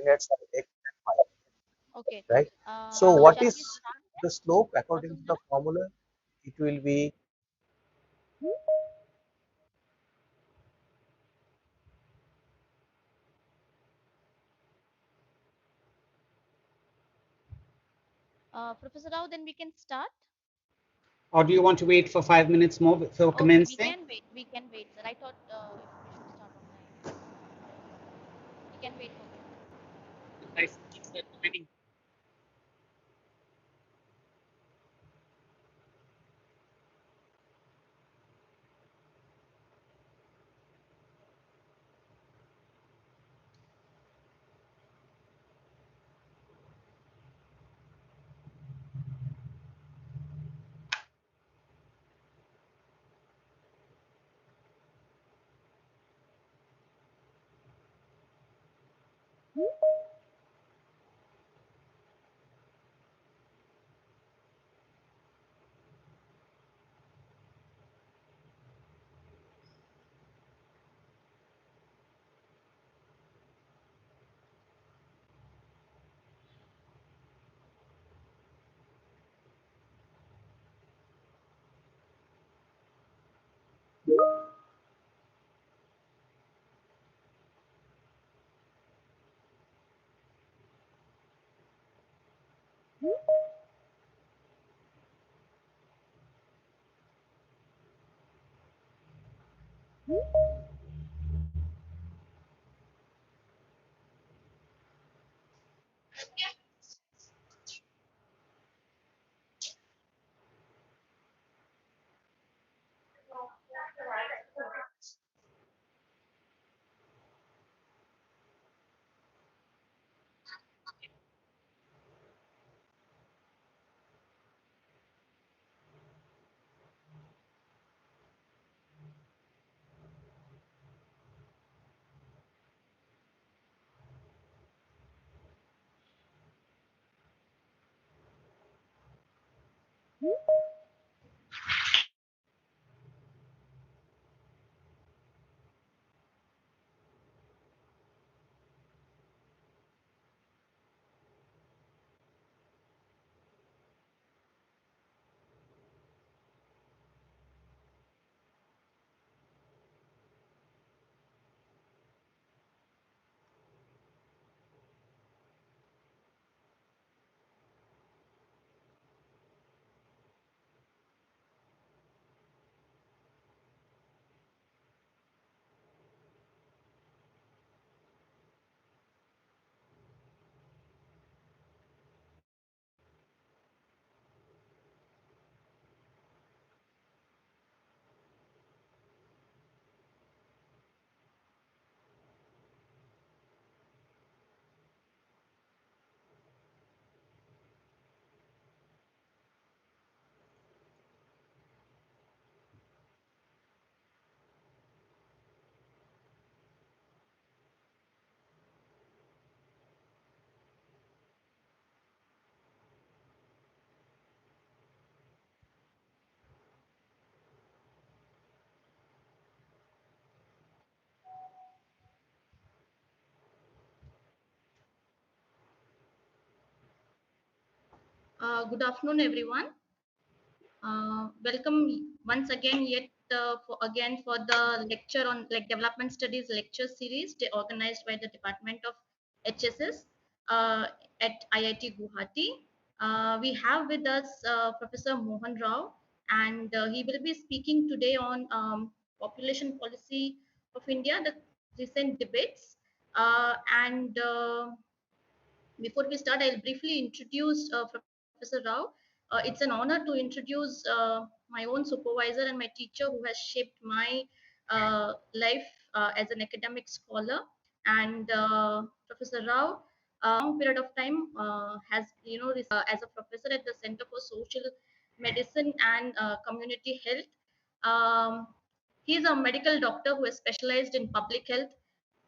coordinates of x and y, Okay. right? So what Shall is we start then, the slope Dr. according to the Mujana? formula? It will be Professor Rao, then we can start. Or do you want to wait for 5 minutes more before Okay, we commencing? can wait. We can wait, sir. I thought we should start on time. We can wait for a bit. I see that many. Good afternoon, everyone. Welcome once again yet for the lecture on like development studies lecture series organized by the Department of HSS uh, at IIT Guwahati. We have with us Professor Mohan Rao, and he will be speaking today on population policy of India, the recent debates, and before we start, I'll briefly introduce Professor Rao. It's an honor to introduce my own supervisor and my teacher who has shaped my life as an academic scholar. And Professor Rao, long period of time has as a professor at the Center for Social Medicine and Community Health. Um, he's a medical doctor who has specialized in public health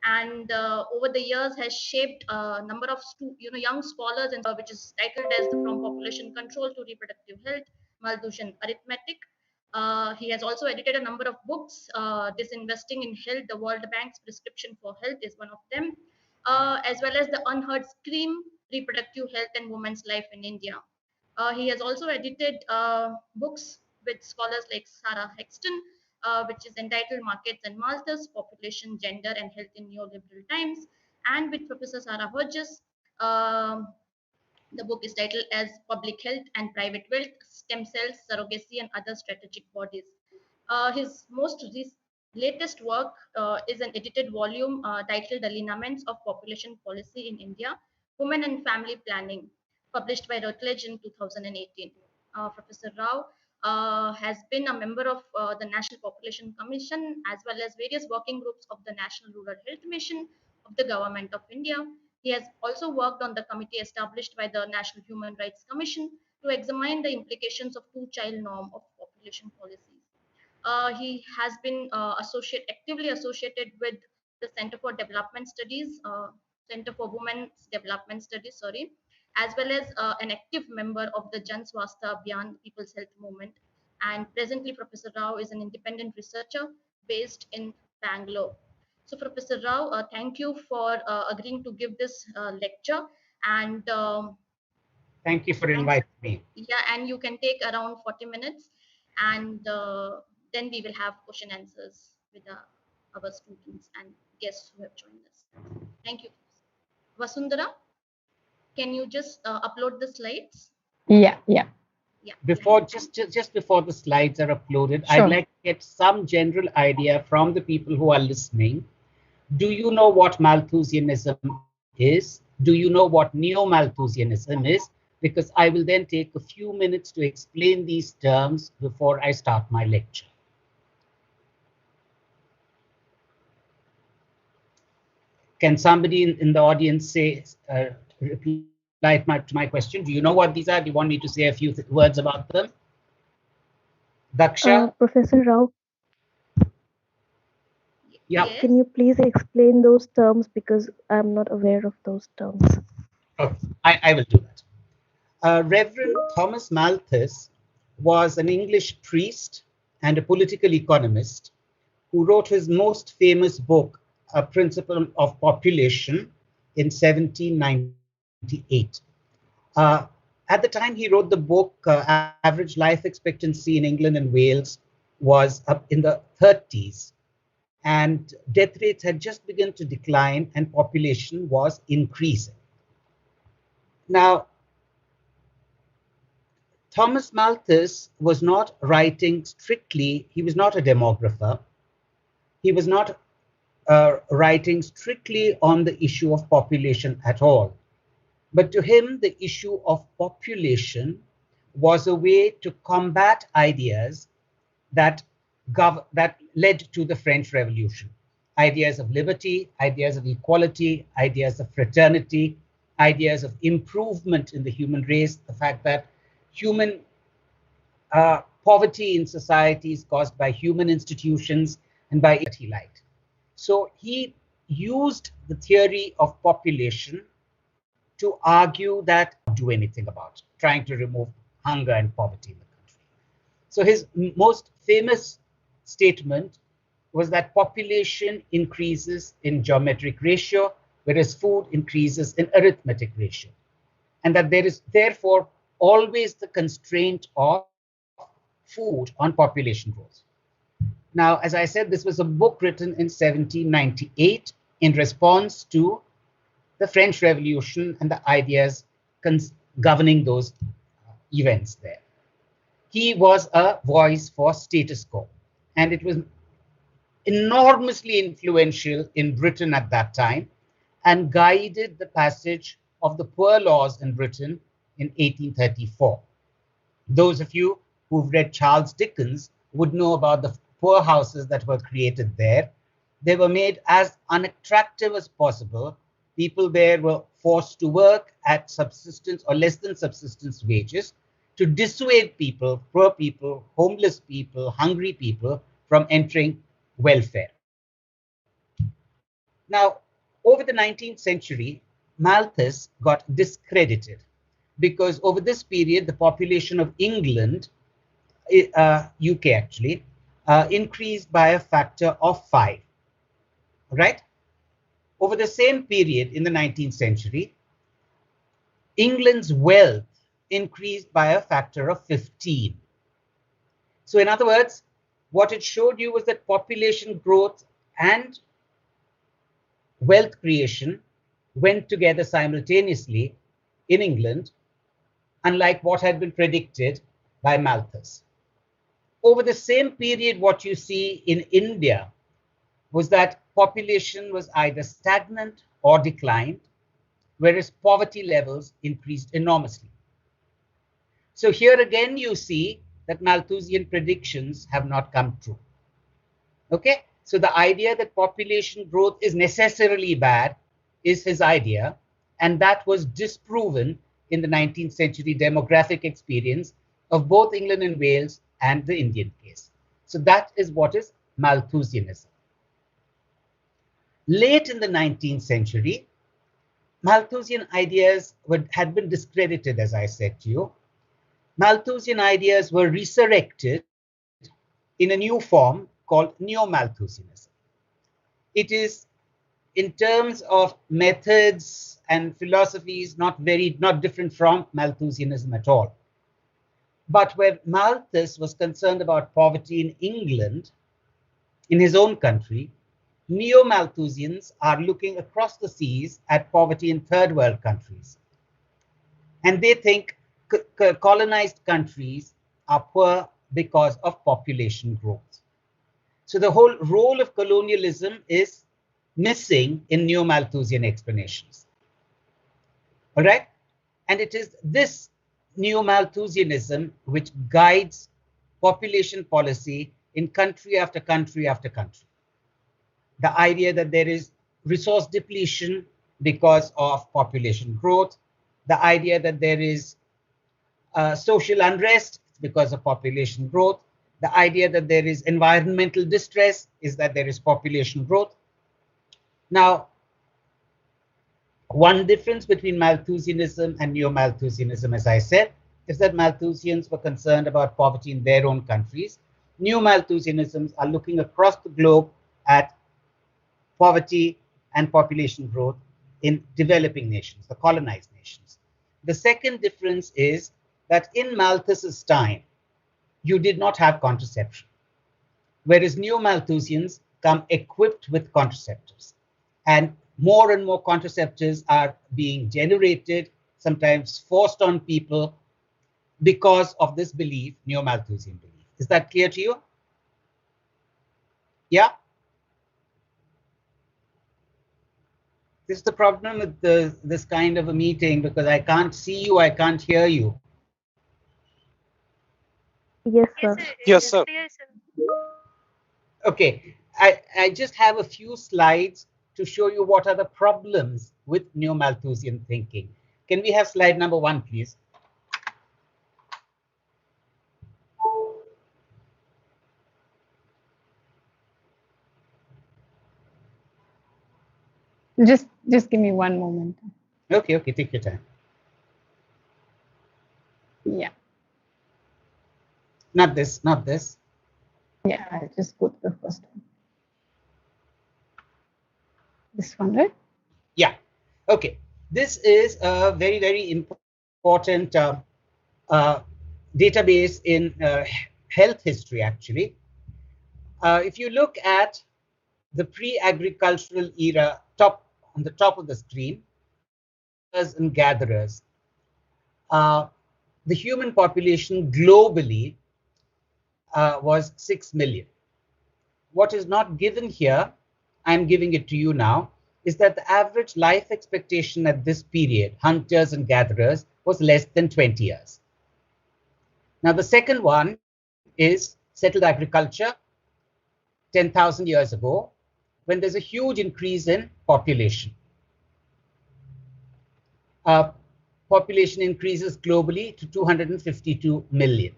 and over the years has shaped a number of young scholars and which is titled as from population control to reproductive health, Malthusian arithmetic. He has also edited a number of books. Disinvesting in Health, the World Bank's prescription for health is one of them. as well as the unheard scream, reproductive health and women's life in India. He has also edited books with scholars like Sarah Hexton, which is entitled Markets and Malthus, Population, Gender and Health in Neoliberal Times, and with Professor Sarah Hodges. um the book is titled as Public Health and Private Wealth, Stem Cells, Surrogacy, and Other Strategic Bodies. His latest work is an edited volume titled The Lineaments of Population Policy in India, Women and Family Planning, published by Routledge in 2018. Professor Rao has been a member of the National Population Commission as well as various working groups of the National Rural Health Mission of the Government of India. He has also worked on the committee established by the National Human Rights Commission to examine the implications of two-child norm of population policies. He has been actively associated with the Center for Development Studies, Center for Women's Development Studies, sorry, as well as an active member of the Jan Swastha Abhiyan People's Health Movement. And presently, Professor Rao is an independent researcher based in Bangalore. So, Professor Rao, thank you for agreeing to give this lecture. And Thank you for thanks. inviting me. Yeah, and you can take around 40 minutes, and then we will have question answers with our students and guests who have joined us. Thank you. Vasundhara, can you just upload the slides? Yeah, yeah, Yeah, you Before have. just before the slides are uploaded, I'd sure. like to get some general idea from the people who are listening. Do you know what Malthusianism is? Do you know what Neo-Malthusianism is? Because I will then take a few minutes to explain these terms before I start my lecture. Can somebody in the audience say, reply to my question? Do you know what these are? Do you want me to say a few words about them? Daksha? Professor Rao, Yeah. Yes. can you please explain those terms because I'm not aware of those terms? Okay, I will do that. Reverend Thomas Malthus was an English priest and a political economist who wrote his most famous book, A Principle of Population, in 1798. Uh, at the time he wrote the book, average life expectancy in England and Wales was up in the 30s, and death rates had just begun to decline and population was increasing. Now, Thomas Malthus was not writing strictly, he was not a demographer. He was not writing strictly on the issue of population at all. But to him, the issue of population was a way to combat ideas that, that led to the French Revolution. Ideas of liberty, ideas of equality, ideas of fraternity, ideas of improvement in the human race, the fact that human poverty in society is caused by human institutions and by it he liked. So he used the theory of population to argue that do anything about trying to remove hunger and poverty in the country. So his most famous statement was that population increases in geometric ratio, whereas food increases in arithmetic ratio. And that there is therefore always the constraint of food on population growth. Now, as I said, this was a book written in 1798 in response to the French Revolution and the ideas governing those events there. He was a voice for status quo, and it was enormously influential in Britain at that time and guided the passage of the Poor Laws in Britain in 1834. Those of you who've read Charles Dickens would know about the poorhouses that were created there. They were made as unattractive as possible. People there were forced to work at subsistence or less than subsistence wages to dissuade people, poor people, homeless people, hungry people from entering welfare. Now, over the 19th century, Malthus got discredited because over this period, the population of England, UK actually, increased by a factor of 5, right? Over the same period in the 19th century, England's wealth increased by a factor of 15. So in other words, what it showed you was that population growth and wealth creation went together simultaneously in England, unlike what had been predicted by Malthus. Over the same period, what you see in India was that population was either stagnant or declined, whereas poverty levels increased enormously. So here again, you see that Malthusian predictions have not come true. Okay, so the idea that population growth is necessarily bad is his idea, and that was disproven in the 19th century demographic experience of both England and Wales and the Indian case. So that is what is Malthusianism. Late in the 19th century, Malthusian ideas had been discredited, as I said to you. Malthusian ideas were resurrected in a new form called Neo-Malthusianism. It is, in terms of methods and philosophies, not different from Malthusianism at all. But where Malthus was concerned about poverty in England, in his own country, Neo-Malthusians are looking across the seas at poverty in third world countries. And they think colonized countries are poor because of population growth. So the whole role of colonialism is missing in Neo-Malthusian explanations. All right? And it is this Neo-Malthusianism which guides population policy in country after country after country. The idea that there is resource depletion because of population growth, the idea that there is social unrest because of population growth, the idea that there is environmental distress is that there is population growth. Now, one difference between Malthusianism and Neo-Malthusianism, as I said, is that Malthusians were concerned about poverty in their own countries. Neo-Malthusianisms are looking across the globe at poverty and population growth in developing nations, the colonized nations. The second difference is that in Malthus's time, you did not have contraception, whereas Neo-Malthusians come equipped with contraceptives. And more contraceptives are being generated, sometimes forced on people because of this belief, Neo-Malthusian belief. Is that clear to you? Yeah? This is the problem with this kind of a meeting, because I can't see you, I can't hear you. Yes, sir. Yes, sir. Okay, I just have a few slides to show you what are the problems with Neo-Malthusian thinking. Can we have slide number 1, please? Just give me one moment. Okay, take your time. Yeah. Not this. Yeah, I'll just go to the first one. This one, right? Yeah. Okay. This is a very, very important database in health history, actually. If you look at the pre-agricultural era, on the top of the screen, hunters and gatherers, the human population globally was 6 million. What is not given here, I'm giving it to you now, is that the average life expectation at this period, hunters and gatherers, was less than 20 years. Now, the second one is settled agriculture 10,000 years ago, when there's a huge increase in population. Population increases globally to 252 million.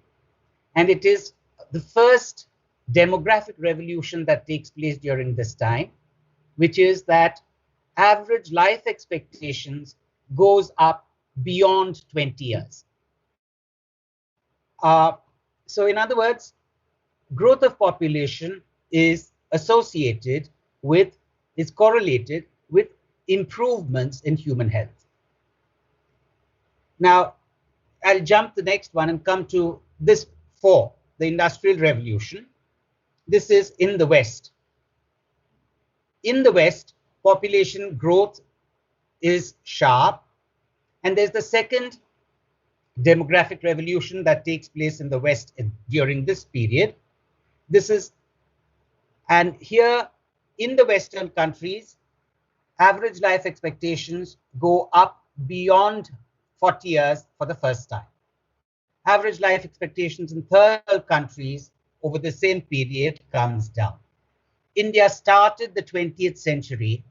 And it is the first demographic revolution that takes place during this time, which is that average life expectations goes up beyond 20 years. So in other words, growth of population is correlated with improvements in human health. Now, I'll jump the next one and come to this 4, the Industrial Revolution. This is in the West. In the West, population growth is sharp, and there's the second demographic revolution that takes place in the West during this period. And here in the Western countries, average life expectations go up beyond 40 years for the first time. Average life expectations in third world countries over the same period comes down. India started the 20th century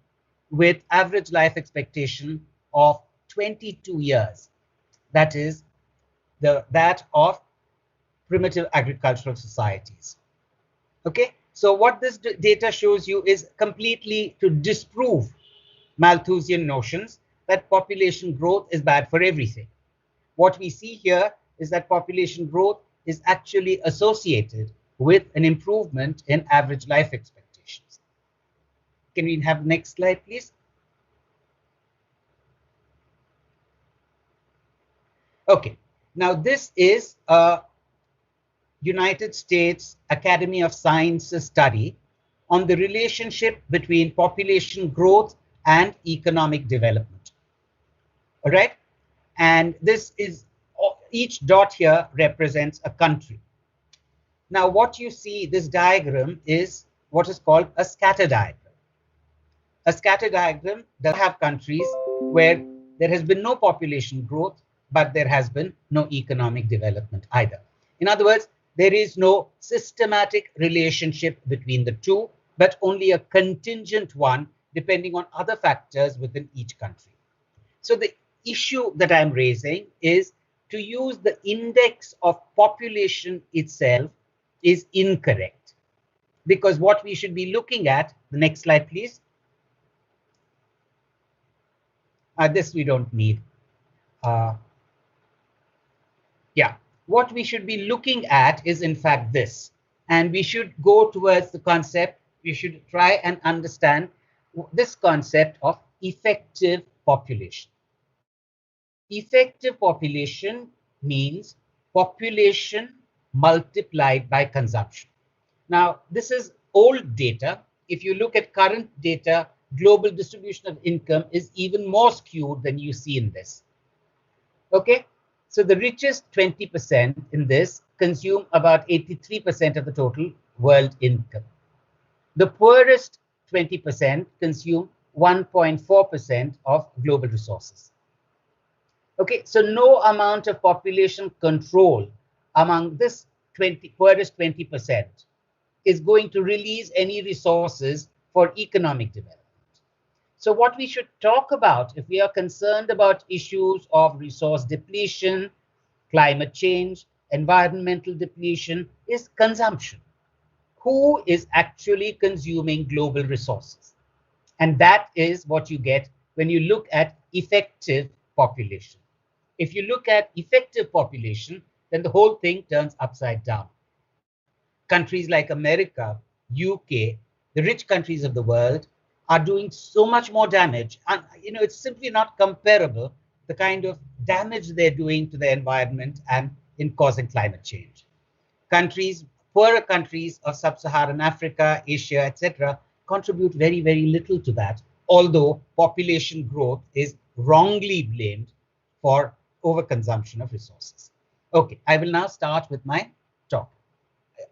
with average life expectation of 22 years. That is that of primitive agricultural societies. Okay, so what this data shows you is completely to disprove Malthusian notions that population growth is bad for everything. What we see here is that population growth is actually associated with an improvement in average life expectations. Can we have the next slide, please? Okay, now this is a United States Academy of Sciences study on the relationship between population growth and economic development. All right, and this is, each dot here represents a country. Now what you see, this diagram is what is called a scatter diagram. A scatter diagram does have countries where there has been no population growth, but there has been no economic development either. In other words, there is no systematic relationship between the two, but only a contingent one depending on other factors within each country. So the issue that I'm raising is to use the index of population itself is incorrect, because what we should be looking at, the next slide please. This we don't need. Yeah, what we should be looking at is in fact this, and we should go towards the concept, we should try and understand this concept of effective population. Effective population means population multiplied by consumption. Now, this is old data. If you look at current data, global distribution of income is even more skewed than you see in this. Okay, so the richest 20% in this consume about 83% of the total world income. The poorest 20% consume 1.4% of global resources. Okay, so no amount of population control among this poorest 20% is going to release any resources for economic development. So what we should talk about, if we are concerned about issues of resource depletion, climate change, environmental depletion, is consumption. Who is actually consuming global resources? And that is what you get when you look at effective population. If you look at effective population, then the whole thing turns upside down. Countries like America, UK, the rich countries of the world are doing so much more damage. And it's simply not comparable, the kind of damage they're doing to the environment and in causing climate change. Poorer countries of sub-Saharan Africa, Asia, etc., contribute very, very little to that, although population growth is wrongly blamed for overconsumption of resources. Okay, I will now start with my talk.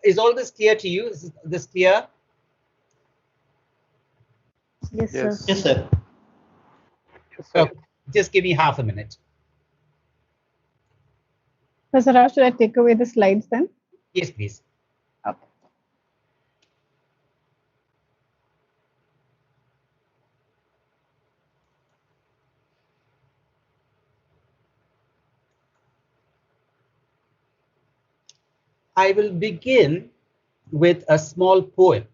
Is all this clear to you? Is this clear? Yes, sir. Yes, sir. Okay, just give me half a minute. Professor Rao, should I take away the slides then? Yes, please. Okay. I will begin with a small poem.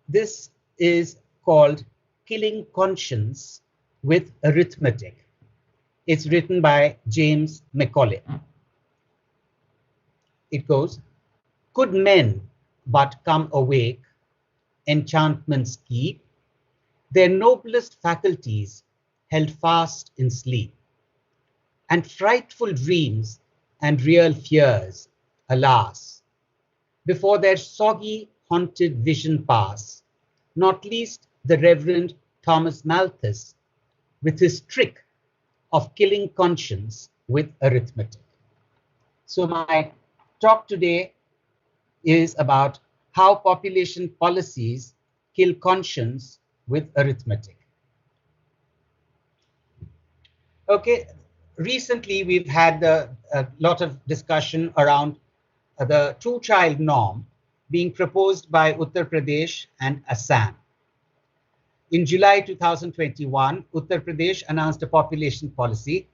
This is called Killing Conscience with Arithmetic. It's written by James Macaulay. It goes, could men but come awake, enchantments keep, their noblest faculties held fast in sleep, and frightful dreams and real fears, alas, before their soggy, haunted vision pass, not least the Reverend Thomas Malthus, with his trick of killing conscience with arithmetic. So my talk today is about how population policies kill conscience with arithmetic. Okay, recently we've had a lot of discussion around the two-child norm being proposed by Uttar Pradesh and Assam. In July 2021, Uttar Pradesh announced a population policy,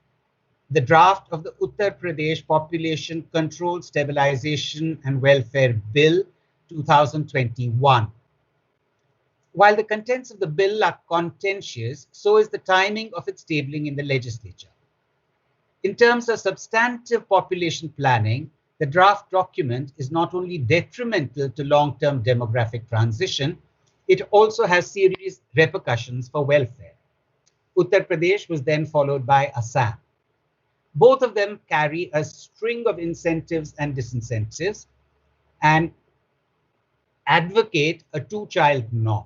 the draft of the Uttar Pradesh Population Control, Stabilization and Welfare Bill 2021. While the contents of the bill are contentious, so is the timing of its tabling in the legislature. In terms of substantive population planning, the draft document is not only detrimental to long-term demographic transition, it also has serious repercussions for welfare. Uttar Pradesh was then followed by Assam. Both of them carry a string of incentives and disincentives and advocate a two-child norm.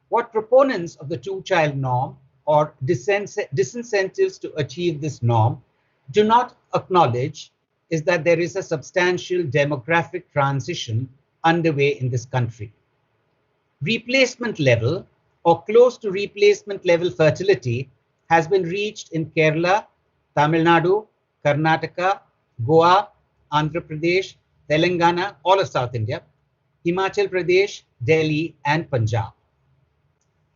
What proponents of the two-child norm or disincentives to achieve this norm do not acknowledge is that there is a substantial demographic transition underway in this country. Replacement level or close to replacement level fertility has been reached in Kerala, Tamil Nadu, Karnataka, Goa, Andhra Pradesh, Telangana, all of South India, Himachal Pradesh, Delhi, and Punjab.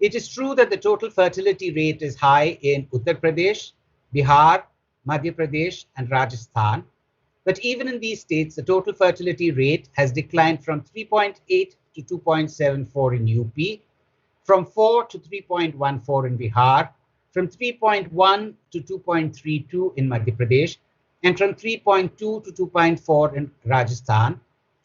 It is true that the total fertility rate is high in Uttar Pradesh, Bihar, Madhya Pradesh, and Rajasthan. But even in these states, the total fertility rate has declined from 3.8 to 2.74 in UP, from 4 to 3.14 in Bihar, from 3.1 to 2.32 in Madhya Pradesh, and from 3.2 to 2.4 in Rajasthan,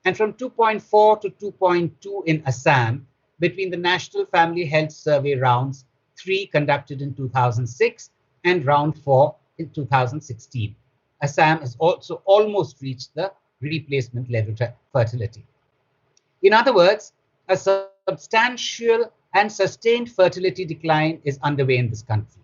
and from 2.4 to 2.2 in Assam, between the National Family Health Survey rounds 3 conducted in 2006 and round 4 in 2016. Assam has also almost reached the replacement level fertility. In other words, a substantial and sustained fertility decline is underway in this country.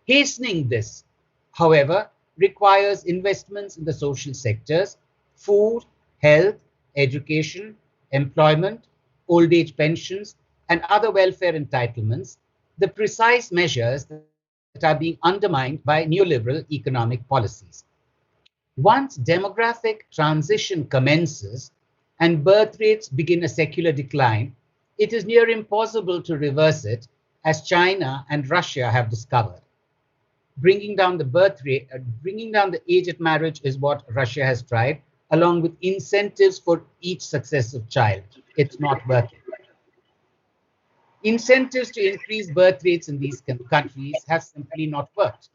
Hastening this, however, requires investments in the social sectors, food, health, education, employment, old age pensions, and other welfare entitlements, the precise measures that are being undermined by neoliberal economic policies. Once demographic transition commences and birth rates begin a secular decline, it is near impossible to reverse it, as China and Russia have discovered. Bringing down the birth rate, bringing down the age at marriage is what Russia has tried, along with incentives for each successive child. It's not working. Incentives to increase birth rates in these countries have simply not worked.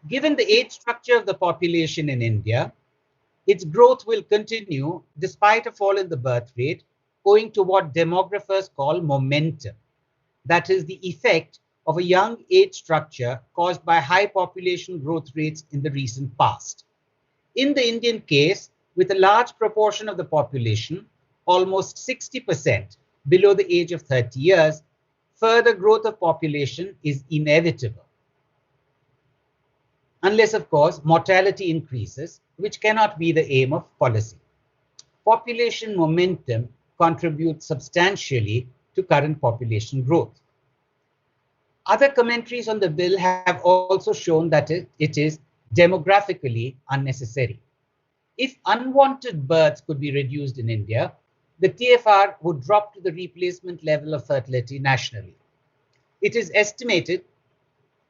Given the age structure of the population in India, its growth will continue despite a fall in the birth rate, owing to what demographers call momentum. That is the effect of a young age structure caused by high population growth rates in the recent past. In the Indian case, with a large proportion of the population, almost 60% below the age of 30 years, further growth of population is inevitable. Unless, of course, mortality increases, which cannot be the aim of policy. Population momentum contributes substantially to current population growth. Other commentaries on the bill have also shown that it is demographically unnecessary. If unwanted births could be reduced in India, the TFR would drop to the replacement level of fertility nationally. It is estimated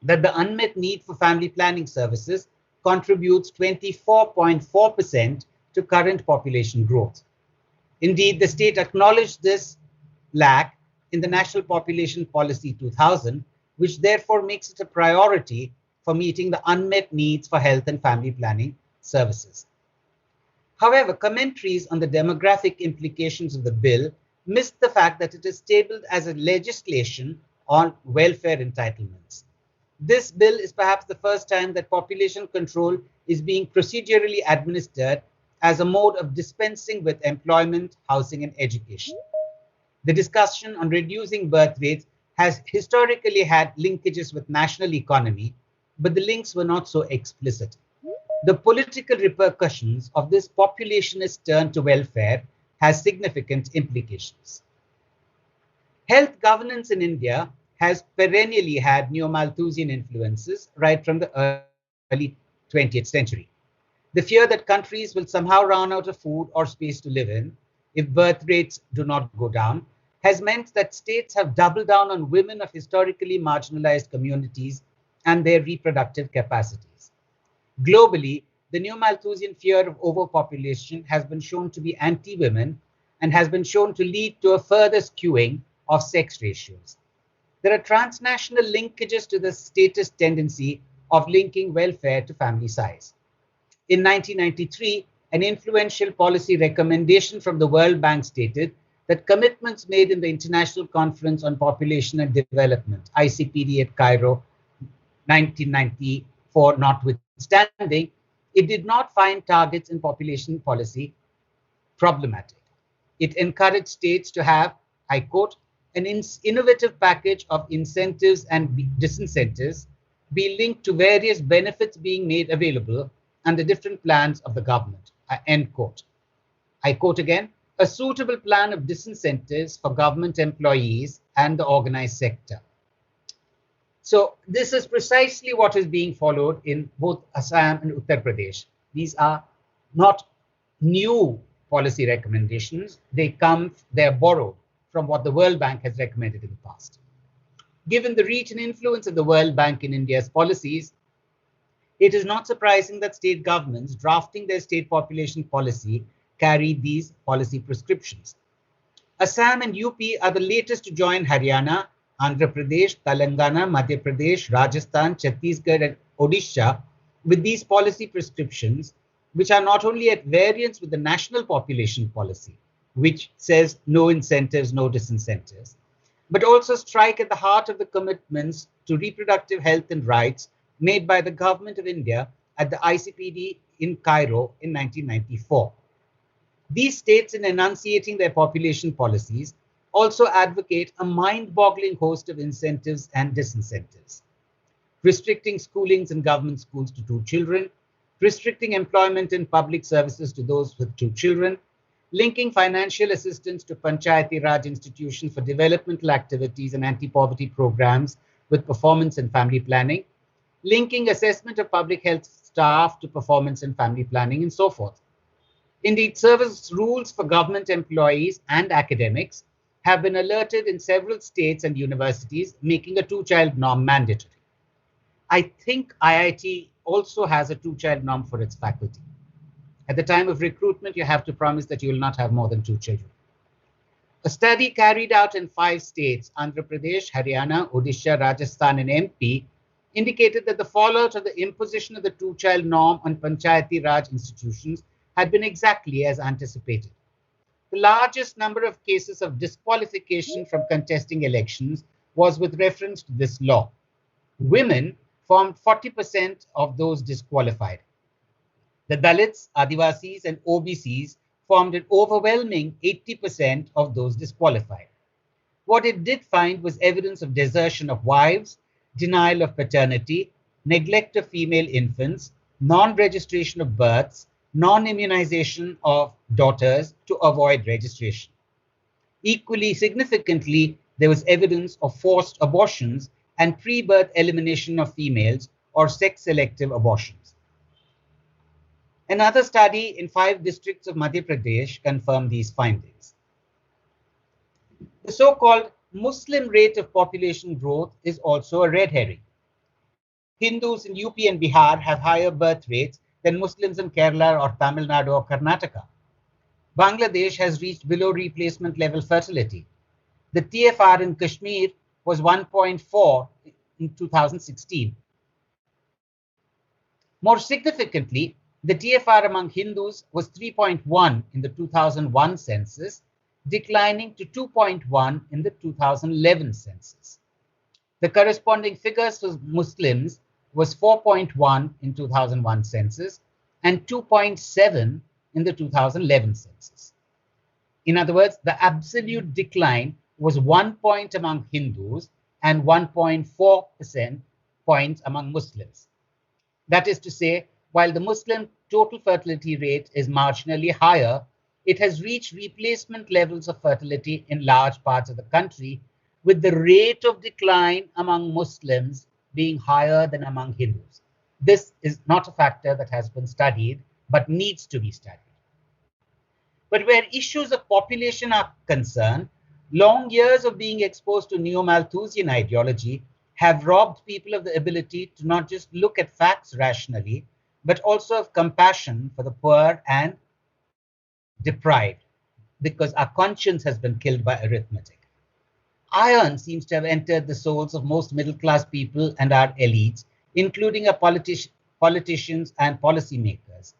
that the unmet need for family planning services contributes 24.4% to current population growth. Indeed, the state acknowledged this lack in the National Population Policy 2000, which therefore makes it a priority for meeting the unmet needs for health and family planning services. However, commentaries on the demographic implications of the bill missed the fact that it is tabled as a legislation on welfare entitlements. This bill is perhaps the first time that population control is being procedurally administered as a mode of dispensing with employment, housing, and education. The discussion on reducing birth rates has historically had linkages with national economy, but the links were not so explicit. The political repercussions of this populationist turn to welfare has significant implications. Health governance in India has perennially had Neo-Malthusian influences right from the early 20th century. The fear that countries will somehow run out of food or space to live in if birth rates do not go down has meant that states have doubled down on women of historically marginalized communities and their reproductive capacities. Globally, the Neo-Malthusian fear of overpopulation has been shown to be anti-women and has been shown to lead to a further skewing of sex ratios. There are transnational linkages to the statist tendency of linking welfare to family size. In 1993, an influential policy recommendation from the World Bank stated that commitments made in the International Conference on Population and Development, ICPD at Cairo, 1994 notwithstanding, it did not find targets in population policy problematic. It encouraged states to have, I quote, an innovative package of incentives and disincentives be linked to various benefits being made available under different plans of the government, end quote. I quote again, a suitable plan of disincentives for government employees and the organized sector. So this is precisely what is being followed in both Assam and Uttar Pradesh. These are not new policy recommendations. They're borrowed from what the World Bank has recommended in the past. Given the reach and influence of the World Bank in India's policies, it is not surprising that state governments drafting their state population policy carry these policy prescriptions. Assam and UP are the latest to join Haryana, Andhra Pradesh, Telangana, Madhya Pradesh, Rajasthan, Chhattisgarh, and Odisha with these policy prescriptions, which are not only at variance with the national population policy, which says no incentives, no disincentives, but also strike at the heart of the commitments to reproductive health and rights made by the Government of India at the ICPD in Cairo in 1994. These states, in enunciating their population policies, also advocate a mind-boggling host of incentives and disincentives. Restricting schoolings in government schools to 2 children, restricting employment in public services to those with 2 children, linking financial assistance to Panchayati Raj institutions for developmental activities and anti-poverty programs with performance and family planning, linking assessment of public health staff to performance and family planning, and so forth. Indeed, service rules for government employees and academics have been alerted in several states and universities, making a 2-child norm mandatory. I think IIT also has a 2-child norm for its faculty. At the time of recruitment, you have to promise that you will not have more than 2 children. A study carried out in 5 states, Andhra Pradesh, Haryana, Odisha, Rajasthan, and MP, indicated that the fallout of the imposition of the 2-child norm on Panchayati Raj institutions had been exactly as anticipated. The largest number of cases of disqualification from contesting elections was with reference to this law. Women formed 40% of those disqualified. The Dalits, Adivasis, and OBCs formed an overwhelming 80% of those disqualified. What it did find was evidence of desertion of wives, denial of paternity, neglect of female infants, non-registration of births, non-immunization of daughters to avoid registration. Equally significantly, there was evidence of forced abortions and pre-birth elimination of females or sex-selective abortions. Another study in 5 districts of Madhya Pradesh confirmed these findings. The so-called Muslim rate of population growth is also a red herring. Hindus in UP and Bihar have higher birth rates than Muslims in Kerala or Tamil Nadu or Karnataka. Bangladesh has reached below replacement level fertility. The TFR in Kashmir was 1.4 in 2016. More significantly, the TFR among Hindus was 3.1 in the 2001 census, declining to 2.1 in the 2011 census. The corresponding figures for Muslims was 4.1 in 2001 census and 2.7 in the 2011 census. In other words, the absolute decline was 1 point among Hindus and 1.4% points among Muslims. That is to say, while the Muslim total fertility rate is marginally higher, it has reached replacement levels of fertility in large parts of the country, with the rate of decline among Muslims being higher than among Hindus. This is not a factor that has been studied, but needs to be studied. But where issues of population are concerned, long years of being exposed to Neo-Malthusian ideology have robbed people of the ability to not just look at facts rationally, but also of compassion for the poor and deprived, because our conscience has been killed by arithmetic. Iron seems to have entered the souls of most middle-class people and our elites, including our politicians and policymakers.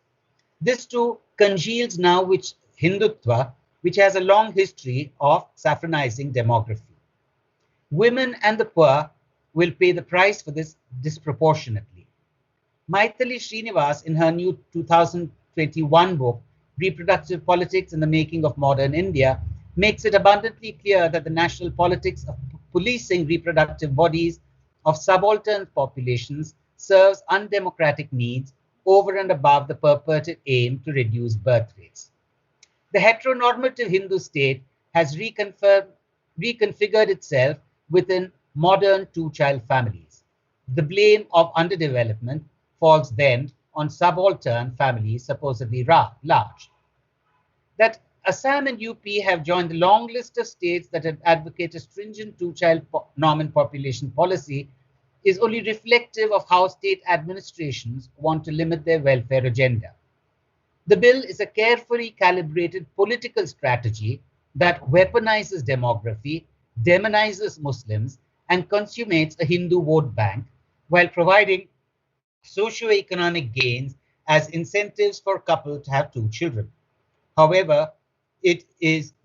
This too congeals now with Hindutva, which has a long history of saffronizing demography. Women and the poor will pay the price for this disproportionately. Maithili Srinivas, in her new 2021 book, Reproductive Politics in the Making of Modern India, makes it abundantly clear that the national politics of policing reproductive bodies of subaltern populations serves undemocratic needs over and above the purported aim to reduce birth rates. The heteronormative Hindu state has reconfigured itself within modern two-child families. The blame of underdevelopment falls then on subaltern families supposedly large. That Assam and UP have joined the long list of states that have advocated stringent two-child norm and population policy is only reflective of how state administrations want to limit their welfare agenda. The bill is a carefully calibrated political strategy that weaponizes demography, demonizes Muslims, and consummates a Hindu vote bank while providing socioeconomic gains as incentives for couples to have two children. However,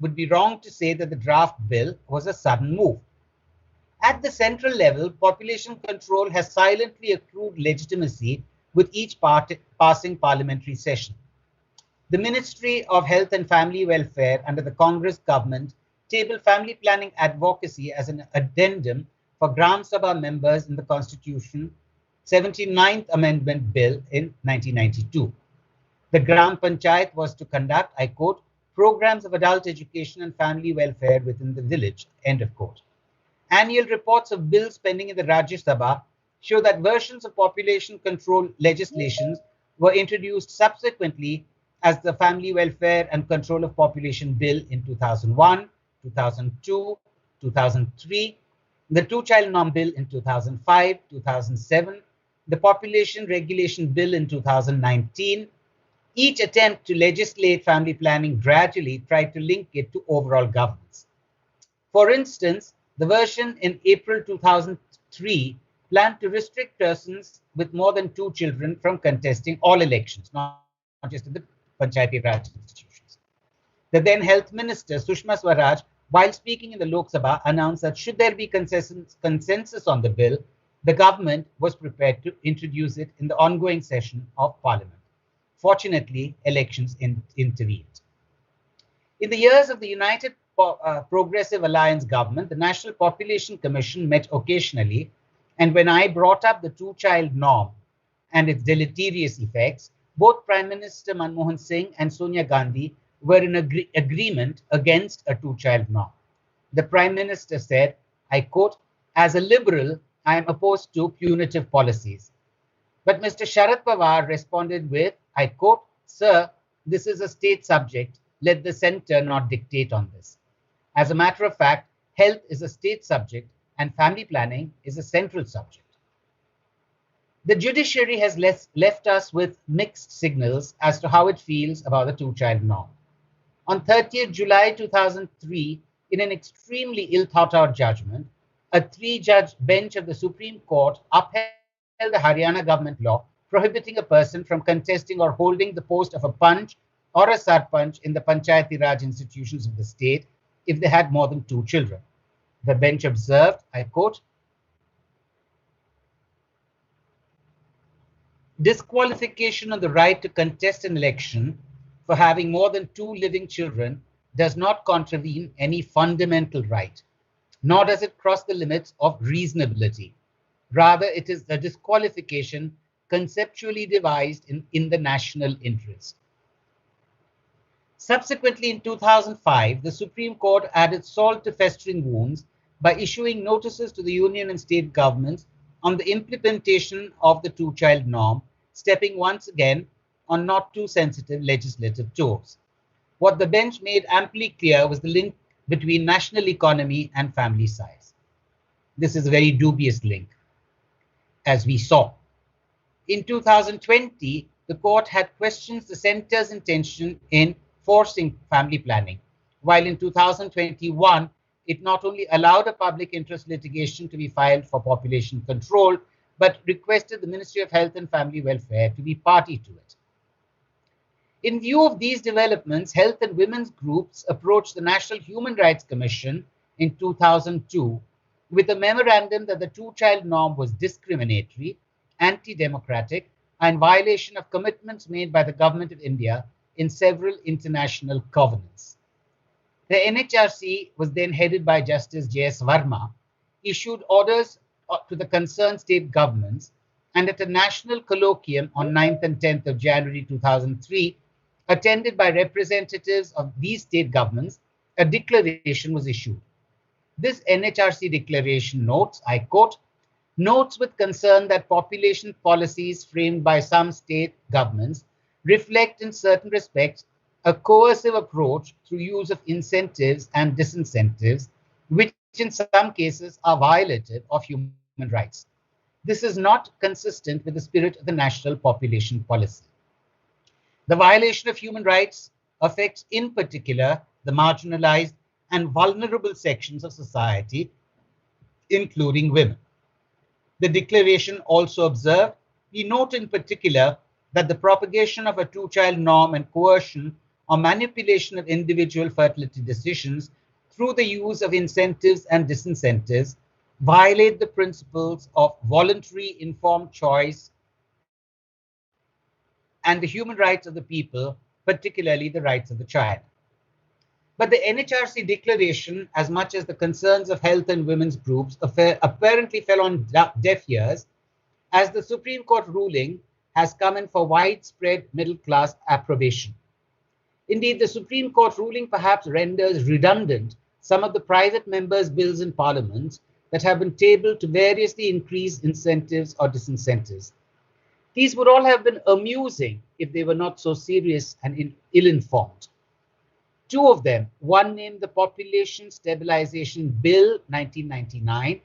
would be wrong to say that the draft bill was a sudden move. At the central level, population control has silently accrued legitimacy with each passing parliamentary session. The Ministry of Health and Family Welfare under the Congress government tabled family planning advocacy as an addendum for Gram Sabha members in the Constitution 79th Amendment Bill in 1992. The Gram Panchayat was to conduct, I quote, programs of adult education and family welfare within the village, end of quote. Annual reports of bills pending in the Rajya Sabha show that versions of population control legislations were introduced subsequently as the Family Welfare and Control of Population Bill in 2001, 2002, 2003, the Two-Child Norm Bill in 2005, 2007, the Population Regulation Bill in 2019. Each attempt to legislate family planning gradually tried to link it to overall governance. For instance, the version in April 2003 planned to restrict persons with more than two children from contesting all elections, not just in the Panchayati Raj institutions. The then Health Minister, Sushma Swaraj, while speaking in the Lok Sabha, announced that should there be consensus on the bill, the government was prepared to introduce it in the ongoing session of Parliament. Fortunately, elections intervened. In the years of the United Progressive Alliance government, the National Population Commission met occasionally, and when I brought up the two-child norm and its deleterious effects, both Prime Minister Manmohan Singh and Sonia Gandhi were in agreement against a two-child norm. The Prime Minister said, I quote, as a liberal, I am opposed to punitive policies. But Mr. Sharad Pawar responded with, I quote, sir, this is a state subject. Let the centre not dictate on this. As a matter of fact, health is a state subject and family planning is a central subject. The judiciary has left us with mixed signals as to how it feels about the two-child norm. On 30th July 2003, in an extremely ill-thought-out judgment, a three-judge bench of the Supreme Court upheld the Haryana government law prohibiting a person from contesting or holding the post of a panch or a sarpanch in the Panchayati Raj institutions of the state if they had more than 2 children. The bench observed, I quote, disqualification of the right to contest an election for having more than 2 living children does not contravene any fundamental right, nor does it cross the limits of reasonability. Rather, it is a disqualification conceptually devised in the national interest. Subsequently, in 2005, the Supreme Court added salt to festering wounds by issuing notices to the union and state governments on the implementation of the two-child norm, stepping once again on not too sensitive legislative toes. What the bench made amply clear was the link between national economy and family size. This is a very dubious link, as we saw. In 2020, the court had questioned the centre's intention in forcing family planning, while in 2021, it not only allowed a public interest litigation to be filed for population control, but requested the Ministry of Health and Family Welfare to be party to it. In view of these developments, health and women's groups approached the National Human Rights Commission in 2002 with a memorandum that the two-child norm was discriminatory, anti-democratic, and violation of commitments made by the Government of India in several international covenants. The NHRC was then headed by Justice J.S. Verma, issued orders to the concerned state governments, and at a national colloquium on 9th and 10th of January 2003, attended by representatives of these state governments, a declaration was issued. This NHRC declaration notes, I quote, notes with concern that population policies framed by some state governments reflect in certain respects a coercive approach through use of incentives and disincentives, which in some cases are violative of human rights. This is not consistent with the spirit of the national population policy. The violation of human rights affects in particular the marginalized and vulnerable sections of society, including women. The declaration also observed, we note in particular that the propagation of a two-child norm and coercion or manipulation of individual fertility decisions through the use of incentives and disincentives violate the principles of voluntary informed choice and the human rights of the people, particularly the rights of the child. But the NHRC declaration, as much as the concerns of health and women's groups, apparently fell on deaf ears, as the Supreme Court ruling has come in for widespread middle-class approbation. Indeed, the Supreme Court ruling perhaps renders redundant some of the private members' bills in Parliament that have been tabled to variously increase incentives or disincentives. These would all have been amusing if they were not so serious and ill-informed. Two of them, one named the Population Stabilization Bill 1999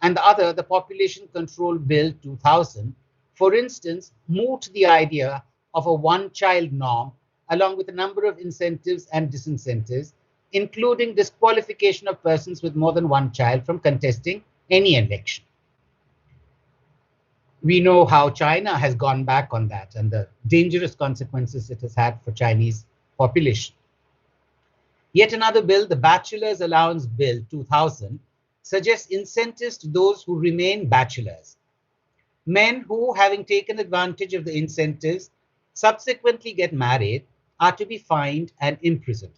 and the other the Population Control Bill 2000, for instance, moot the idea of a one-child norm along with a number of incentives and disincentives, including disqualification of persons with more than one child from contesting any election. We know how China has gone back on that and the dangerous consequences it has had for Chinese population. Yet another bill, the Bachelor's Allowance Bill 2000, suggests incentives to those who remain bachelors. Men who, having taken advantage of the incentives, subsequently get married are to be fined and imprisoned.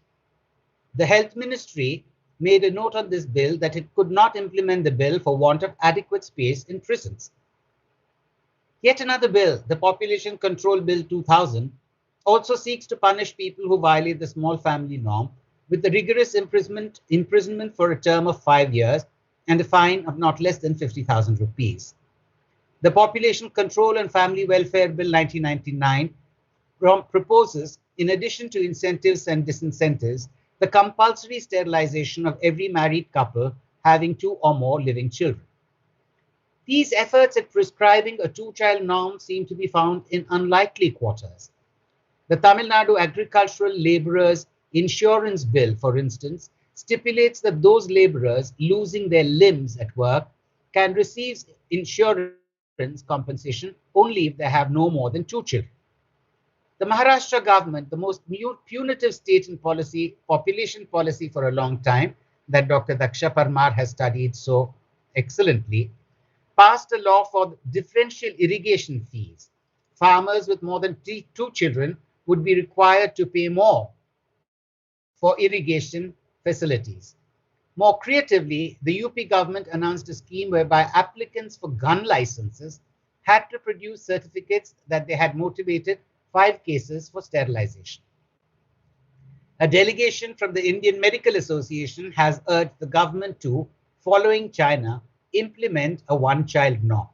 The Health Ministry made a note on this bill that it could not implement the bill for want of adequate space in prisons. Yet another bill, the Population Control Bill 2000, also seeks to punish people who violate the small family norm with the rigorous imprisonment for a term of 5 years and a fine of not less than 50,000 rupees. The Population Control and Family Welfare Bill 1999 proposes, in addition to incentives and disincentives, the compulsory sterilization of every married couple having 2 or more living children. These efforts at prescribing a two-child norm seem to be found in unlikely quarters. The Tamil Nadu Agricultural Labourers Insurance Bill, for instance, stipulates that those labourers losing their limbs at work can receive insurance compensation only if they have no more than 2 children. The Maharashtra government, the most punitive state in population policy for a long time, that Dr. Daksha Parmar has studied so excellently, passed a law for differential irrigation fees. Farmers with more than two children would be required to pay more for irrigation facilities. More creatively, the UP government announced a scheme whereby applicants for gun licenses had to produce certificates that they had motivated 5 cases for sterilization. A delegation from the Indian Medical Association has urged the government to, following China, implement a one-child norm.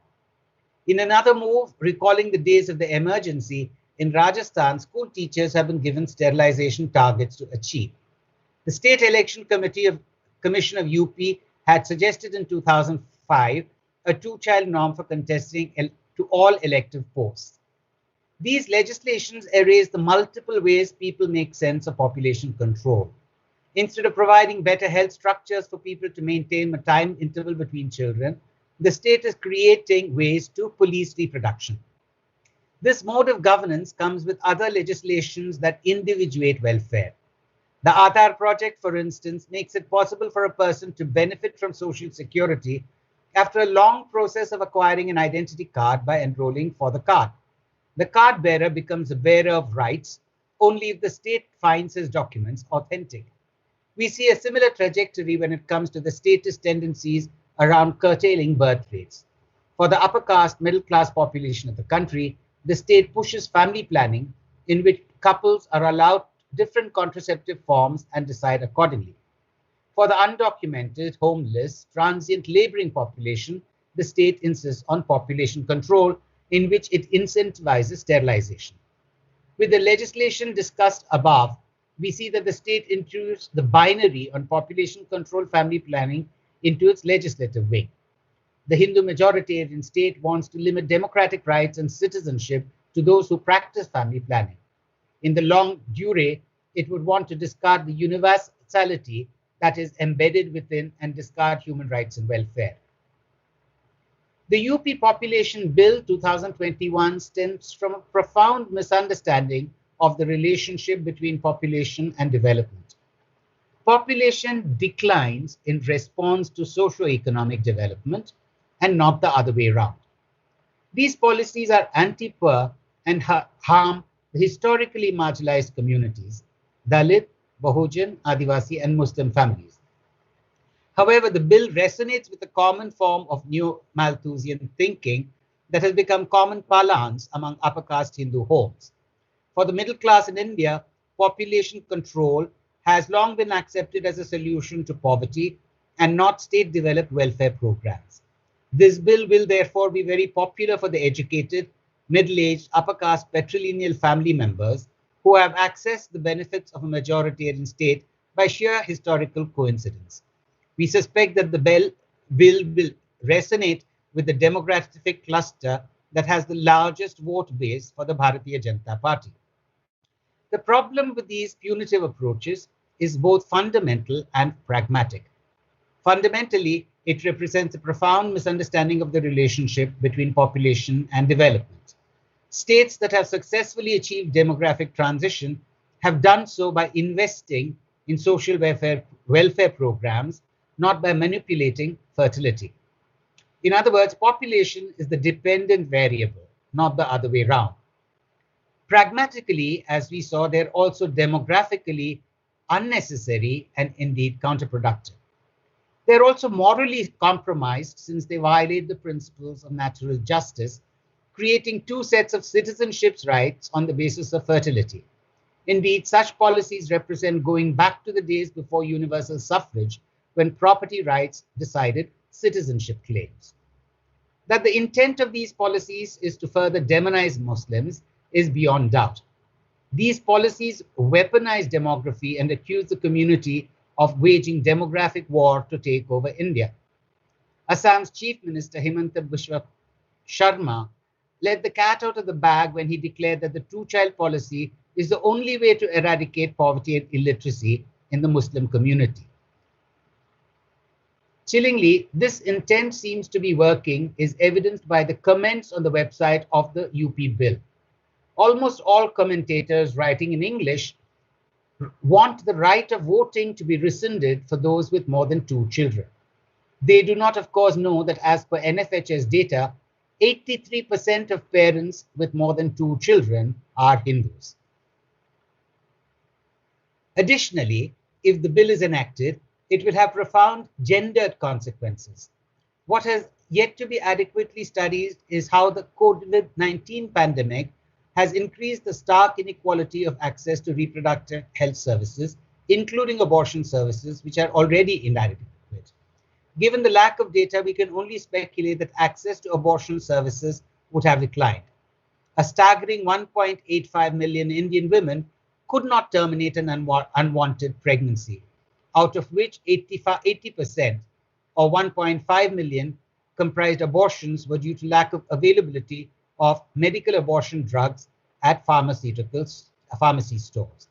In another move, recalling the days of the emergency, in Rajasthan, school teachers have been given sterilization targets to achieve. The State Election Commission of UP had suggested in 2005 a two-child norm for contesting to all elective posts. These legislations erase the multiple ways people make sense of population control. Instead of providing better health structures for people to maintain a time interval between children, the state is creating ways to police reproduction. This mode of governance comes with other legislations that individuate welfare. The Aadhaar project, for instance, makes it possible for a person to benefit from social security after a long process of acquiring an identity card by enrolling for the card. The card bearer becomes a bearer of rights only if the state finds his documents authentic. We see a similar trajectory when it comes to the statist tendencies around curtailing birth rates. For the upper caste, middle class population of the country, the state pushes family planning in which couples are allowed different contraceptive forms and decide accordingly. For the undocumented, homeless, transient laboring population, the state insists on population control in which it incentivizes sterilization. With the legislation discussed above, we see that the state introduced the binary on population control family planning into its legislative wing. The Hindu majoritarian state wants to limit democratic rights and citizenship to those who practice family planning. In the long durée, it would want to discard the universality that is embedded within and discard human rights and welfare. The UP Population Bill 2021 stems from a profound misunderstanding of the relationship between population and development. Population declines in response to socio-economic development and not the other way around. These policies are anti-poor and harm the historically marginalized communities, Dalit, Bahujan, Adivasi, and Muslim families. However, the bill resonates with a common form of Neo-Malthusian thinking that has become common parlance among upper caste Hindu homes. For the middle class in India, population control has long been accepted as a solution to poverty and not state-developed welfare programs. This bill will therefore be very popular for the educated, middle-aged, upper caste patrilineal family members who have accessed the benefits of a majoritarian state by sheer historical coincidence. We suspect that the bill will resonate with the demographic cluster that has the largest vote base for the Bharatiya Janata Party. The problem with these punitive approaches is both fundamental and pragmatic. Fundamentally, it represents a profound misunderstanding of the relationship between population and development. States that have successfully achieved demographic transition have done so by investing in social welfare programs, not by manipulating fertility. In other words, population is the dependent variable, not the other way around. Pragmatically, as we saw, they're also demographically unnecessary and indeed counterproductive. They're also morally compromised since they violate the principles of natural justice, creating two sets of citizenship rights on the basis of fertility. Indeed, such policies represent going back to the days before universal suffrage, when property rights decided citizenship claims. That the intent of these policies is to further demonize Muslims is beyond doubt. These policies weaponize demography and accuse the community of waging demographic war to take over India. Assam's Chief Minister Himanta Biswa Sharma let the cat out of the bag when he declared that the two-child policy is the only way to eradicate poverty and illiteracy in the Muslim community. Chillingly, this intent seems to be working is evidenced by the comments on the website of the UP bill. Almost all commentators writing in English want the right of voting to be rescinded for those with more than 2 children. They do not, of course, know that as per NFHS data, 83% of parents with more than 2 children are Hindus. Additionally, if the bill is enacted, it will have profound gendered consequences. What has yet to be adequately studied is how the COVID-19 pandemic has increased the stark inequality of access to reproductive health services, including abortion services, which are already inadequate. Given the lack of data, we can only speculate that access to abortion services would have declined. A staggering 1.85 million Indian women could not terminate an unwanted pregnancy, out of which 80% or 1.5 million comprised abortions were due to lack of availability of medical abortion drugs at pharmacy stores.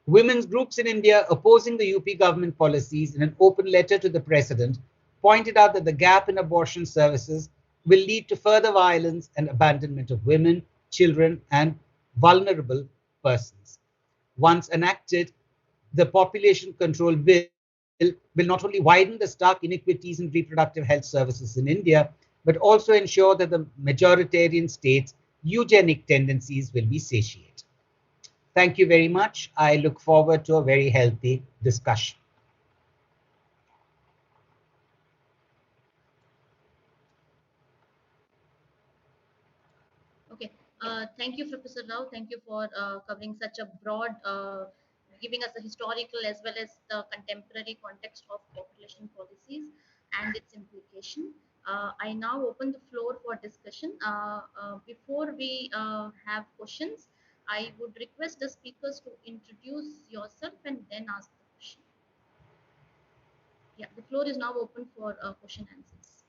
Women's groups in India opposing the UP government policies in an open letter to the president pointed out that the gap in abortion services will lead to further violence and abandonment of women, children, and vulnerable persons. Once enacted, the population control bill will not only widen the stark inequities in reproductive health services in India, but also ensure that the majoritarian states' eugenic tendencies will be satiated. Thank you very much. I look forward to a very healthy discussion. Okay. Thank you, Professor Rao. Thank you for covering such a broad, giving us the historical as well as the contemporary context of population policies and its implication. I now open the floor for discussion. Before we have questions, I would request the speakers to introduce yourself and then ask the question. Yeah, the floor is now open for question answers.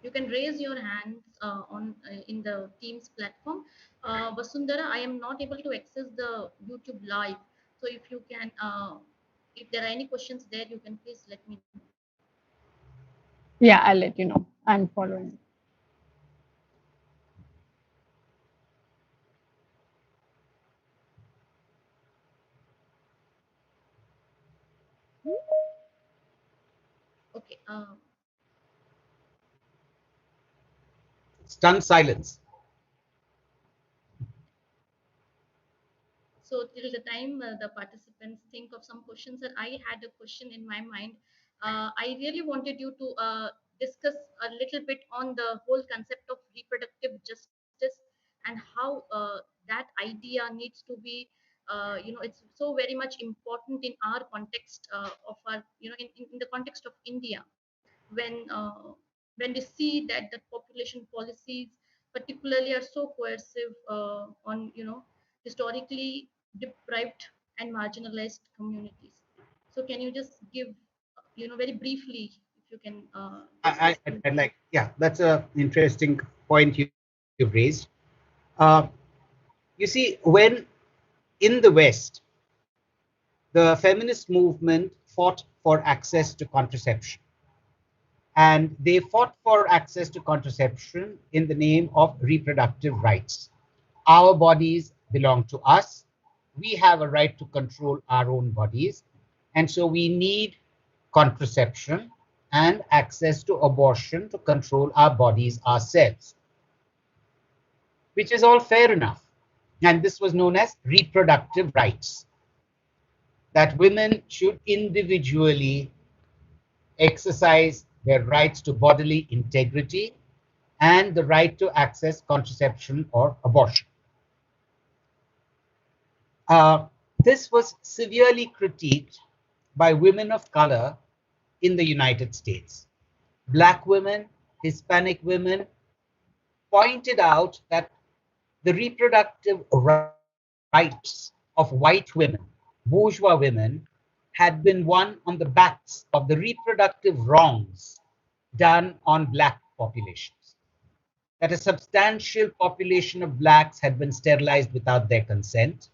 You can raise your hands on in the Teams platform. Vasundhara, I am not able to access the YouTube live. So if you can, if there are any questions there, you can please let me know. Yeah, I'll let you know. I'm following. Okay. Stunned silence. So till the time the participants think of some questions, that I had a question in my mind. I really wanted you to discuss a little bit on the whole concept of reproductive justice and how that idea needs to be, it's so very much important in our context of our, in the context of India when we see that the population policies particularly are so coercive on historically deprived and marginalized communities. So can you just give very briefly, if you can discuss I like, yeah, that's an interesting point you've raised. Uh, you see, when in the West, the feminist movement fought for access to contraception. And they fought for access to contraception in the name of reproductive rights. Our bodies belong to us. We have a right to control our own bodies. And so we need contraception and access to abortion to control our bodies ourselves, which is all fair enough. And this was known as reproductive rights, that women should individually exercise their rights to bodily integrity and the right to access contraception or abortion. This was severely critiqued by women of color in the United States. Black women, Hispanic women pointed out that the reproductive rights of white women, bourgeois women, had been won on the backs of the reproductive wrongs done on black populations. That a substantial population of blacks had been sterilized without their consent,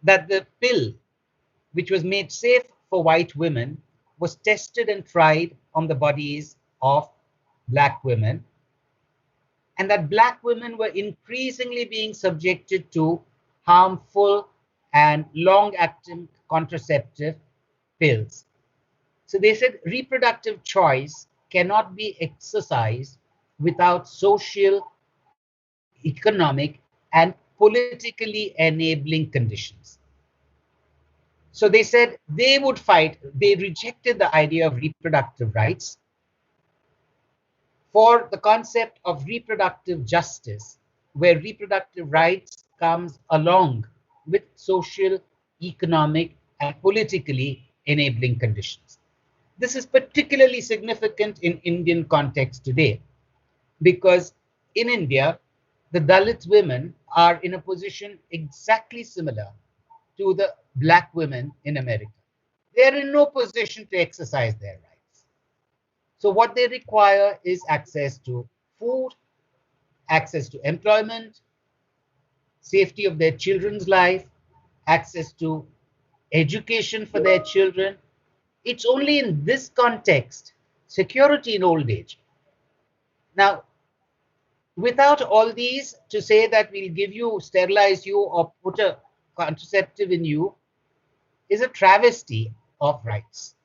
that the pill, which was made safe for white women, was tested and tried on the bodies of black women, and that black women were increasingly being subjected to harmful and long-acting contraceptive pills. So they said reproductive choice cannot be exercised without social, economic, and politically enabling conditions. So they said they would fight, they rejected the idea of reproductive rights for the concept of reproductive justice, where reproductive rights comes along with social, economic, and politically enabling conditions. This is particularly significant in Indian context today because in India, the Dalit women are in a position exactly similar to the black women in America. They are in no position to exercise their rights. So, what they require is access to food, access to employment, safety of their children's life, access to education for their children. It's only in this context, security in old age. Now, without all these, to say that we'll give you, sterilize you, or put a contraceptive in you is a travesty of rights.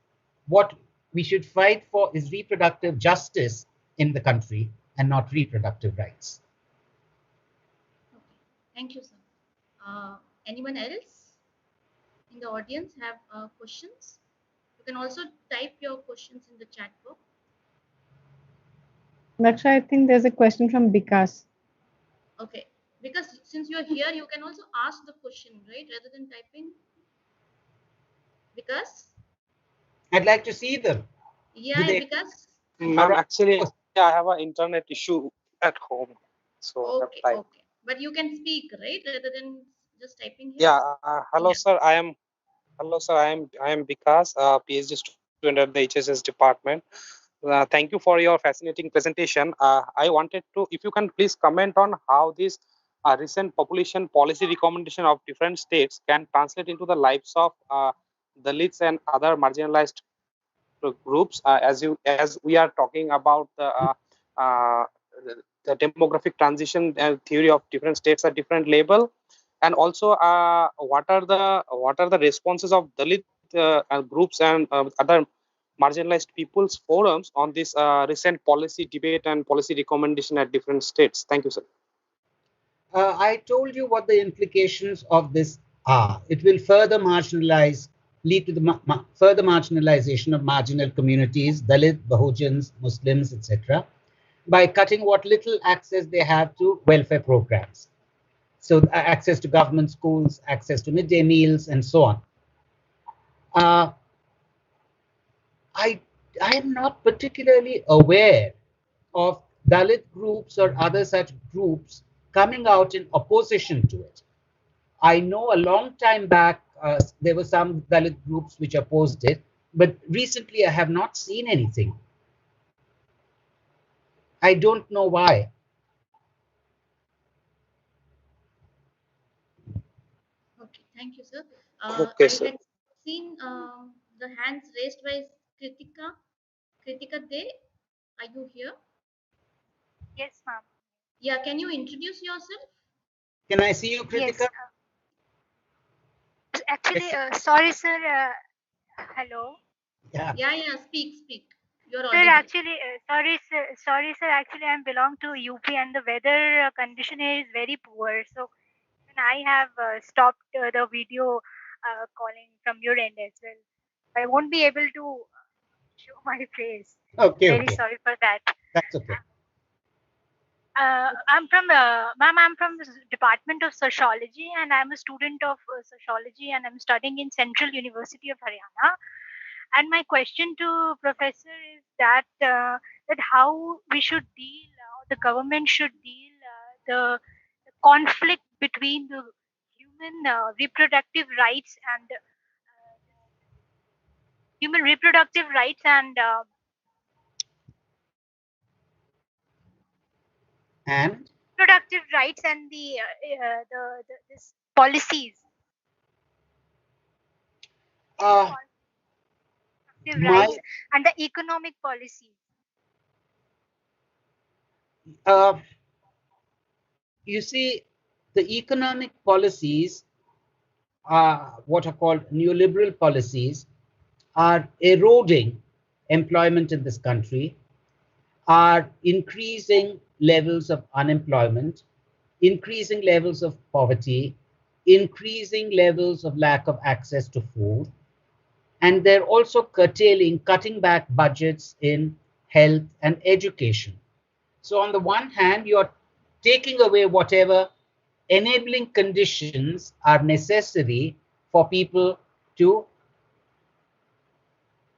What we should fight for is reproductive justice in the country and not reproductive rights. Okay. Thank you, sir. Anyone else in the audience have questions? You can also type your questions in the chat box. That's why I think there's a question from Bikas. Okay. Because since you're here, you can also ask the question, right? Rather than typing. Because, I'd like to see them. Do yeah, they because, Ma'am, actually, I have an internet issue at home, so I have okay, typed. okay. But you can speak, right? Rather than just typing here. Yeah. Hello, Yeah. sir. I am Vikas, PhD student at the HSS department. Thank you for your fascinating presentation. I wanted to, if you can please comment on how this recent population policy recommendation of different states can translate into the lives of Dalits and other marginalized groups. As we are talking about uh, the demographic transition theory of different states at different level, and also what are the responses of Dalit groups and other marginalized people's forums on this recent policy debate and policy recommendation at different states. Thank you, sir. I told you what the implications of this are. It will further marginalize, lead to the further marginalization of marginal communities, Dalit, Bahujans, Muslims, etc., by cutting what little access they have to welfare programs. So, access to government schools, access to midday meals, and so on. Uh, I am not particularly aware of Dalit groups or other such groups coming out in opposition to it. I know a long time back there were some Dalit groups which opposed it, but recently I have not seen anything. I don't know why. Okay. Thank you, sir. Okay, I sir. had seen the hands raised by Kritika. Kritika De, are you here? Yes, ma'am. Yeah. Can you introduce yourself? Can I see you, Yes. Kritika? Actually, Yes. sorry, sir. Hello. Yeah. Yeah. Yeah. Speak. Speak. You're Sir, audible. actually, sorry, sir. Sorry, sir. Actually, I belong to UP and the weather condition here is very poor. So, even I have stopped the video calling from your end as well. I won't be able to show my face. Okay, Very okay. sorry for that. That's okay. I'm from, ma'am, I'm from the Department of Sociology and I'm a student of sociology and I'm studying in Central University of Haryana. And my question to Professor is that how we should deal, the government should deal the conflict between the human reproductive rights and human reproductive rights and And productive rights and the this policies. uh, my Rights and the economic policies. uh, You see, the economic policies are what are called neoliberal policies are eroding employment in this country, are increasing levels of unemployment, increasing levels of poverty, increasing levels of lack of access to food, and they're also cutting back budgets in health and education. So, on the one hand, you're taking away whatever enabling conditions are necessary for people to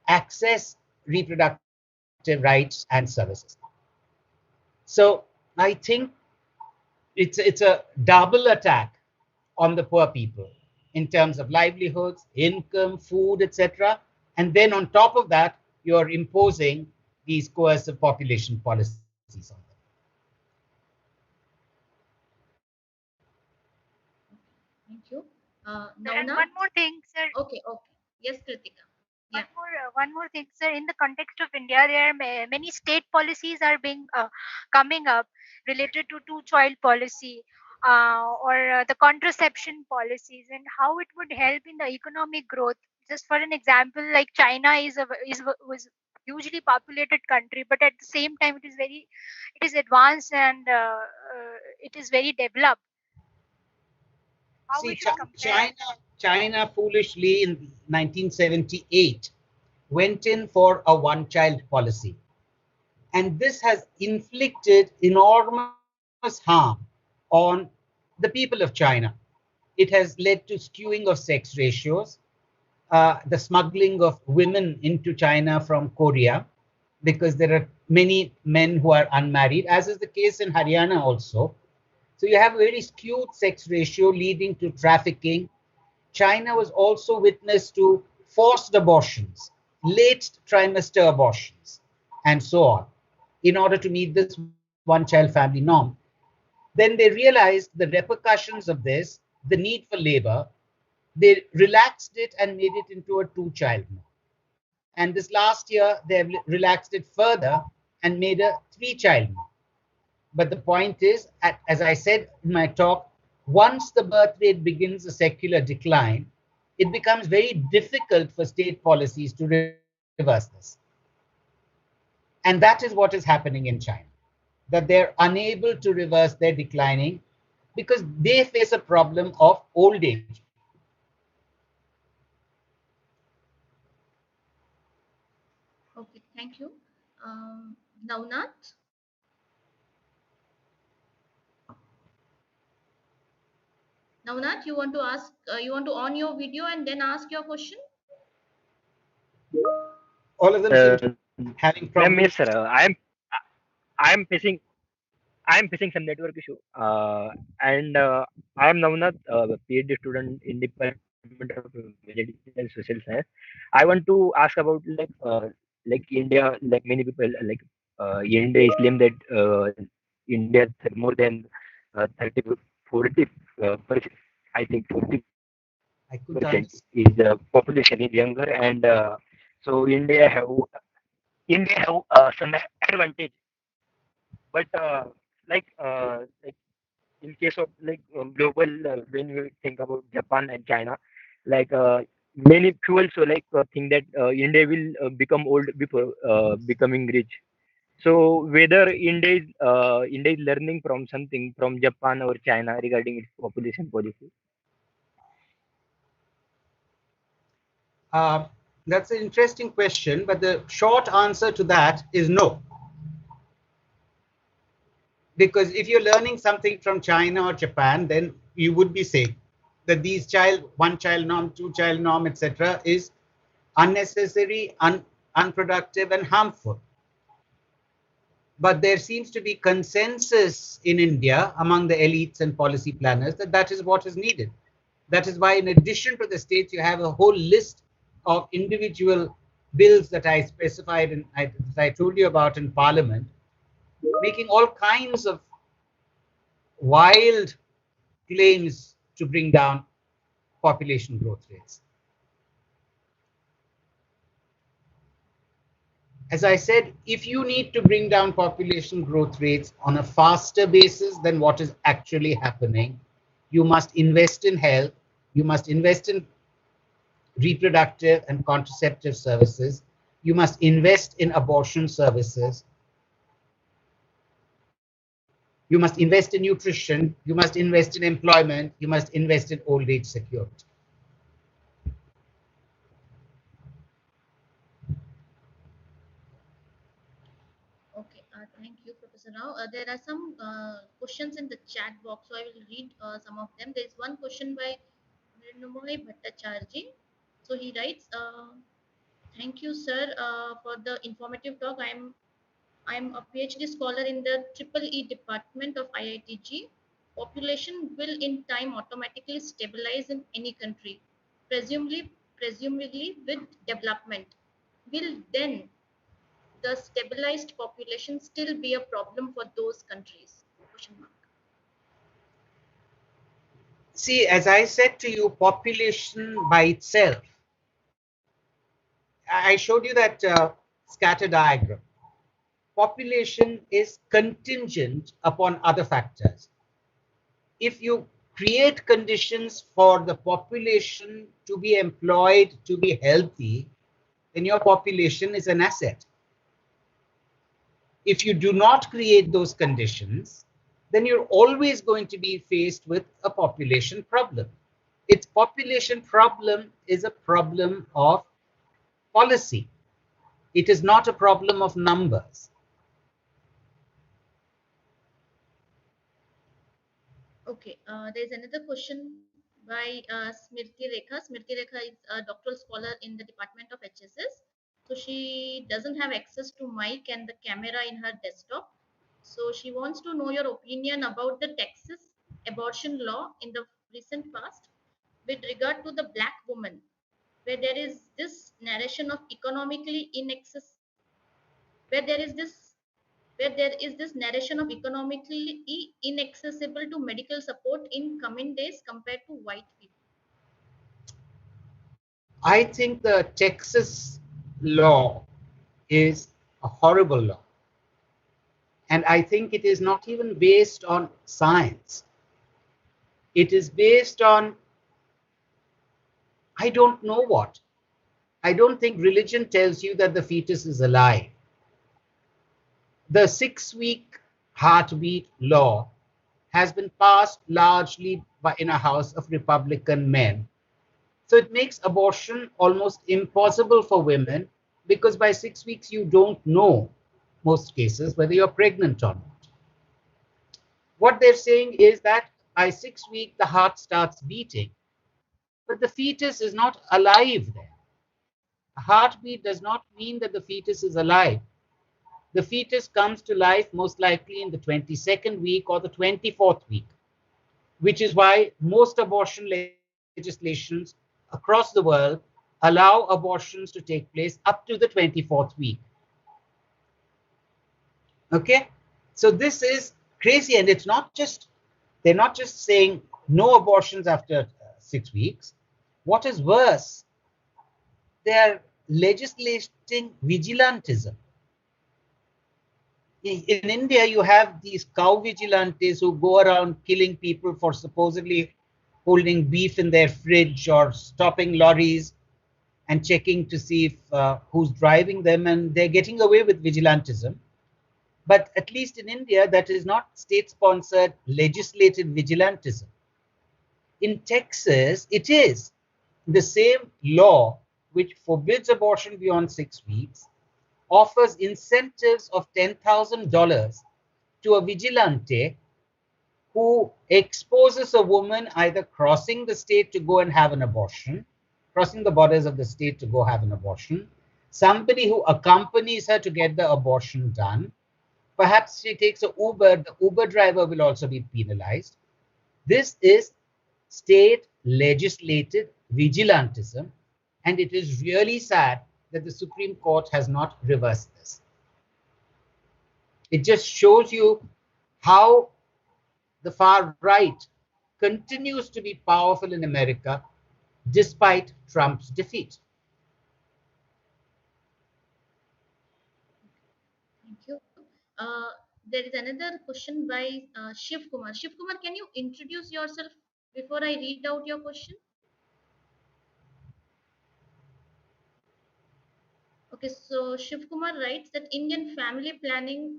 access reproductive rights and services. So, I think it's a double attack on the poor people in terms of livelihoods, income, food, etc. And then on top of that, you're imposing these coercive population policies on them. Thank you. Sir, and Navnath? one more thing, sir. Okay, okay. Yes, Kritika. Yeah. One more thing, sir. In the context of India, there are many state policies are being coming up related to two-child policy or the contraception policies, and how it would help in the economic growth. Just for an example, like China was hugely populated country, but at the same time, it is advanced and it is very developed. How we See, should compare? China foolishly in 1978 went in for a one-child policy. And this has inflicted enormous harm on the people of China. It has led to skewing of sex ratios, the smuggling of women into China from Korea, because there are many men who are unmarried, as is the case in Haryana also. So you have a very skewed sex ratio leading to trafficking. China was also witness to forced abortions, late trimester abortions, and so on, in order to meet this one child family norm. Then they realized the repercussions of this, the need for labor. They relaxed it and made it into a two-child norm. And this last year, they have relaxed it further and made a three-child norm. But the point is, as I said in my talk, once the birth rate begins a secular decline, it becomes very difficult for state policies to reverse this. And that is what is happening in China, that they're unable to reverse their declining because they face a problem of old age. Okay, thank you. Navnath? Navnath, you want to ask, you want to on your video and then ask your question? All of them seem to be Ma'am, yes, having sir. problems. I'm facing some network issue. And I am Navnath, PhD student in Department of Medical Social Science. I want to ask about like India, like many people India is claim that India more than 30 to 40 percent, I think 40% I is couldn't the understand. population is younger, and so India have some advantage. But like in case of global, when you think about Japan and China, like many people also think that India will become old before becoming rich. So whether India is learning from something from Japan or China regarding its population policy. Uh, that's an interesting question, but the short answer to that is no. Because if you're learning something from China or Japan, then you would be saying that these one child norm, two child norm, etc., is unnecessary, unproductive, and harmful. But there seems to be consensus in India among the elites and policy planners that that is what is needed. That is why, in addition to the states, you have a whole list of individual bills that I specified and that I told you about in Parliament, making all kinds of wild claims to bring down population growth rates. As I said, if you need to bring down population growth rates on a faster basis than what is actually happening, you must invest in health, you must invest in reproductive and contraceptive services, you must invest in abortion services, you must invest in nutrition, you must invest in employment, you must invest in old age security. Okay, thank you, Professor Rao. There are some questions in the chat box, so I will read some of them. There is one question by Mrinamoy Bhattacharjee. So he writes, "Thank you, sir, for the informative talk. I'm a PhD scholar in the Triple E department of IITG. Population will in time automatically stabilize in any country, presumably with development. Will then the stabilized population still be a problem for those countries? Question mark. See, as I said to you, population by itself, I showed you that scatter diagram. Population is contingent upon other factors. If you create conditions for the population to be employed, to be healthy, then your population is an asset. If you do not create those conditions, then you're always going to be faced with a population problem. Its population problem is a problem of policy. It is not a problem of numbers. Okay, there's another question by Smriti Rekha. Smriti Rekha is a doctoral scholar in the Department of HSS. So she doesn't have access to mic and the camera in her desktop. So she wants to know your opinion about the Texas abortion law in the recent past with regard to the black woman, where there is this narration of economically inaccess, where there is this where there is this narration of economically inaccessible to medical support in coming days compared to white people. I think the Texas law is a horrible law. And I think it is not even based on science. It is based on, I don't know what. I don't think religion tells you that the fetus is alive. The 6-week heartbeat law has been passed largely in a house of Republican men. So it makes abortion almost impossible for women because by 6 weeks you don't know, most cases, whether you're pregnant or not. What they're saying is that by 6 weeks the heart starts beating, but the fetus is not alive there. A heartbeat does not mean that the fetus is alive. The fetus comes to life most likely in the 22nd week or the 24th week, which is why most abortion legislations across the world allow abortions to take place up to the 24th week. Okay? So this is crazy, and it's not just, they're not just saying no abortions after 6 weeks. What is worse, they are legislating vigilantism. In India, you have these cow vigilantes who go around killing people for supposedly holding beef in their fridge or stopping lorries and checking to see if who's driving them, and they're getting away with vigilantism. But at least in India, that is not state-sponsored legislated vigilantism. In Texas, it is. The same law which forbids abortion beyond 6 weeks offers incentives of $10,000 to a vigilante who exposes a woman either crossing the state to go and have an abortion, crossing the borders of the state to go have an abortion, somebody who accompanies her to get the abortion done. Perhaps she takes an Uber, the Uber driver will also be penalized. This is state legislated vigilantism, and it is really sad that the Supreme Court has not reversed this. It just shows you how the far right continues to be powerful in America despite Trump's defeat. Uh, there is another question by Shiv Kumar. Shiv Kumar, can you introduce yourself before I read out your question? Okay, so Shiv Kumar writes that Indian family planning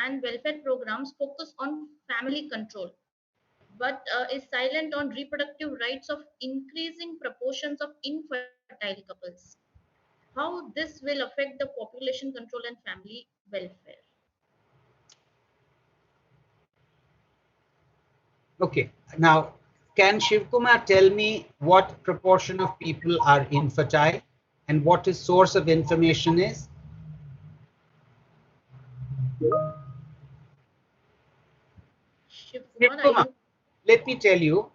and welfare programs focus on family control, but is silent on reproductive rights of increasing proportions of infertile couples. How this will affect the population control and family welfare? Okay. Now, can Shivkumar tell me what proportion of people are infertile and what his source of information is? Shiv Kumar, are Shivkumar, you? let me tell you,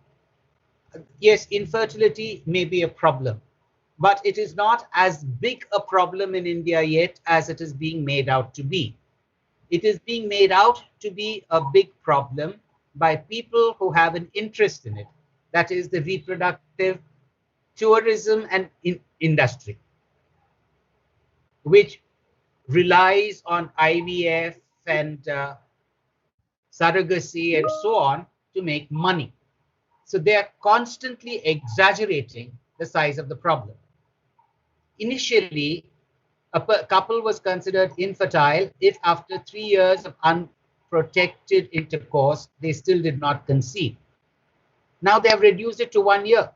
yes, infertility may be a problem, but it is not as big a problem in India yet as it is being made out to be. It is being made out to be a big problem by people who have an interest in it. That is the reproductive tourism and industry, which relies on IVF and surrogacy and so on to make money. So they are constantly exaggerating the size of the problem. Initially, a couple was considered infertile if after 3 years of unprotected intercourse, they still did not conceive. Now they have reduced it to 1 year,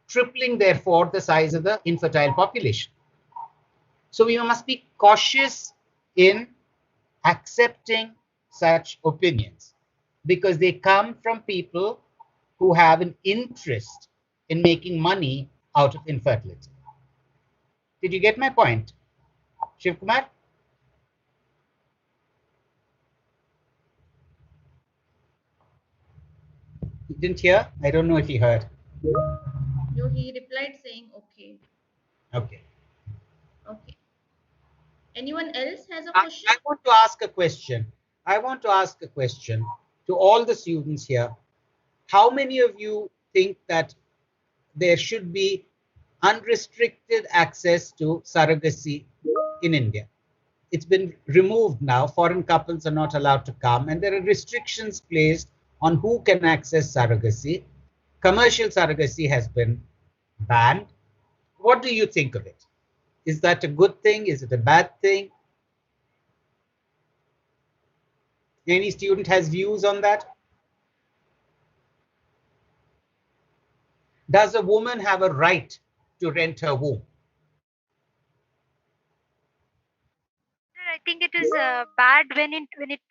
tripling therefore the size of the infertile population. So we must be cautious in accepting such opinions because they come from people who have an interest in making money out of infertility. Did you get my point, Shiv Kumar? You didn't hear? I don't know if you heard. No, he replied saying, okay, Okay. okay. Anyone else has a question? I want to ask a question. I want to ask a question to all the students here. How many of you think that there should be unrestricted access to surrogacy in India? It's been removed now. Foreign couples are not allowed to come, and there are restrictions placed on who can access surrogacy. Commercial surrogacy has been banned. What do you think of it? Is that a good thing? Is it a bad thing? Any student has views on that? Does a woman have a right to rent her womb? Sir, I think it is bad when it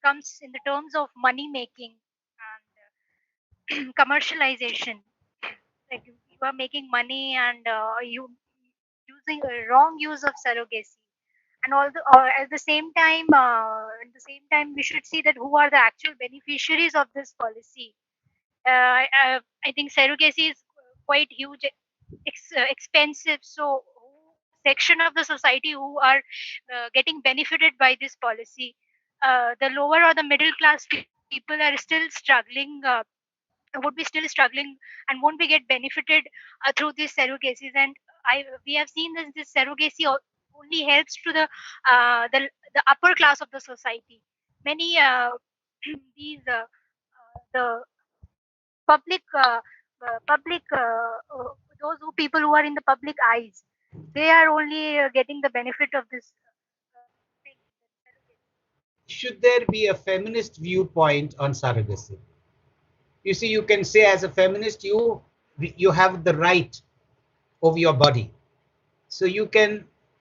comes in the terms of money making and commercialization. Like you are making money and you using a wrong use of surrogacy. And although at the same time, we should see that who are the actual beneficiaries of this policy. I think surrogacy is quite huge, expensive. So, section of the society who are getting benefited by this policy, the lower or the middle class people are still struggling. Would be still struggling and won't be get benefited through these surrogacies. And we have seen this surrogacy only helps to the upper class of the society. Many these the public public those who people who are in the public eyes, they are only getting the benefit of this thing, surrogacy. Should there be a feminist viewpoint on surrogacy? You see, you can say as a feminist, you have the right over your body. So you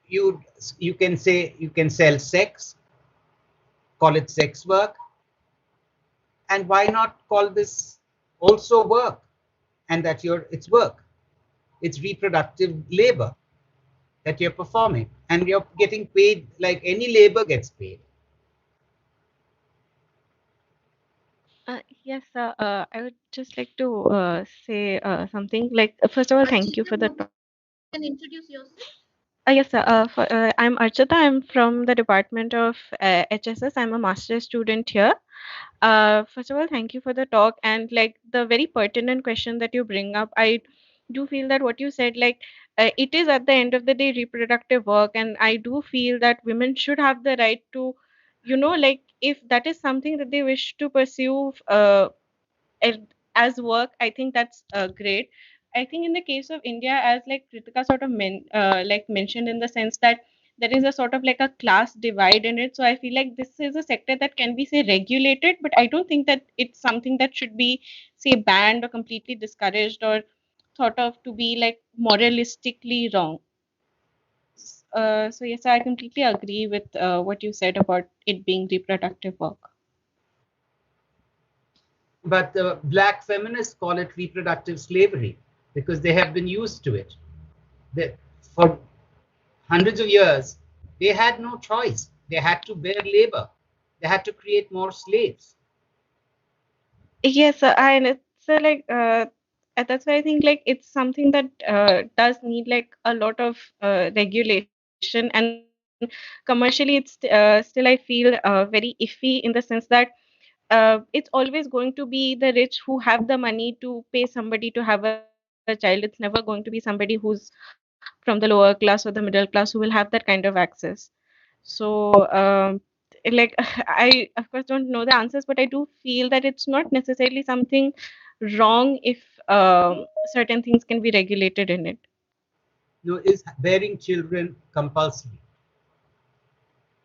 you can say you can sell sex, call it sex work, and why not call this also work? And that it's work, it's reproductive labor that you're performing, and you're getting paid like any labor gets paid. Yes, I would just like to say something. Like, first of all, thank you Archita, for the talk. you can introduce yourself. Yes, sir. I'm Archita. I'm from the Department of HSS. I'm a master's student here. First of all, thank you for the talk and like the very pertinent question that you bring up. I do feel that what you said, like, it is at the end of the day reproductive work, and I do feel that women should have the right to like if that is something that they wish to pursue as as work, I think that's great. I think in the case of India, as like Kritika sort of like mentioned, in the sense that there is a sort of like a class divide in it. So I feel like this is a sector that can be say regulated, but I don't think that it's something that should be say banned or completely discouraged or thought of to be like moralistically wrong. So yes, I completely agree with what you said about it being reproductive work. But the black feminists call it reproductive slavery because they have been used to it. For hundreds of years, they had no choice. They had to bear labor. They had to create more slaves. Yes, and it's that's why I think like it's something that does need like a lot of regulation, and commercially it's still I feel very iffy in the sense that it's always going to be the rich who have the money to pay somebody to have a child. It's never going to be somebody who's from the lower class or the middle class who will have that kind of access. So, like, I of course don't know the answers, but I do feel that it's not necessarily something wrong if certain things can be regulated in it. Is bearing children compulsory?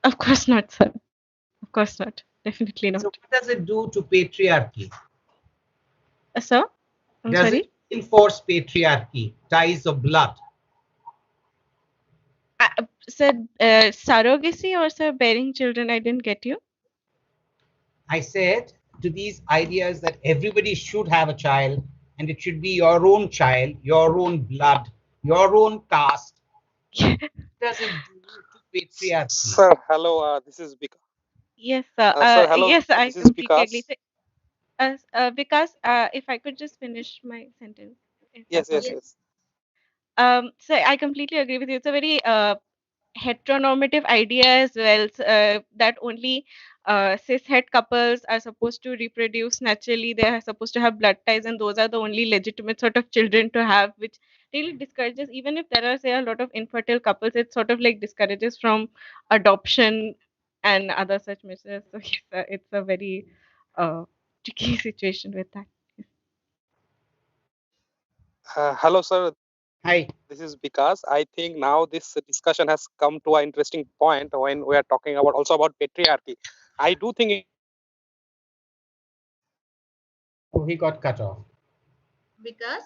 Of course not, sir. Of course not. Definitely not. So what does it do to patriarchy? Sir, I'm Does sorry. it enforce patriarchy, ties of blood? Sir, surrogacy or sir, bearing children? I didn't get you. I said to these ideas that everybody should have a child and it should be your own child, your own blood, your own caste. What does it do to patriarchy? Sir, hello. This is Bika. Yes, sir. Sir, hello. Yes, I This is completely agree. Vikas. So, because if I could just finish my sentence, if Yes, that's yes, okay. Yes. yes. So I completely agree with you. It's a very heteronormative idea as well, that only cishet couples are supposed to reproduce naturally. They are supposed to have blood ties, and those are the only legitimate sort of children to have, which really discourages. Even if there are, say, a lot of infertile couples, it sort of like discourages from adoption and other such measures. So yes, it's a very tricky situation with that. Hello, sir. This is Hi. Vikas. I think now this discussion has come to an interesting point when we are talking about also about patriarchy. I do think it has a lot to do with the existing norm of patriarchy. Oh, he got cut off. Because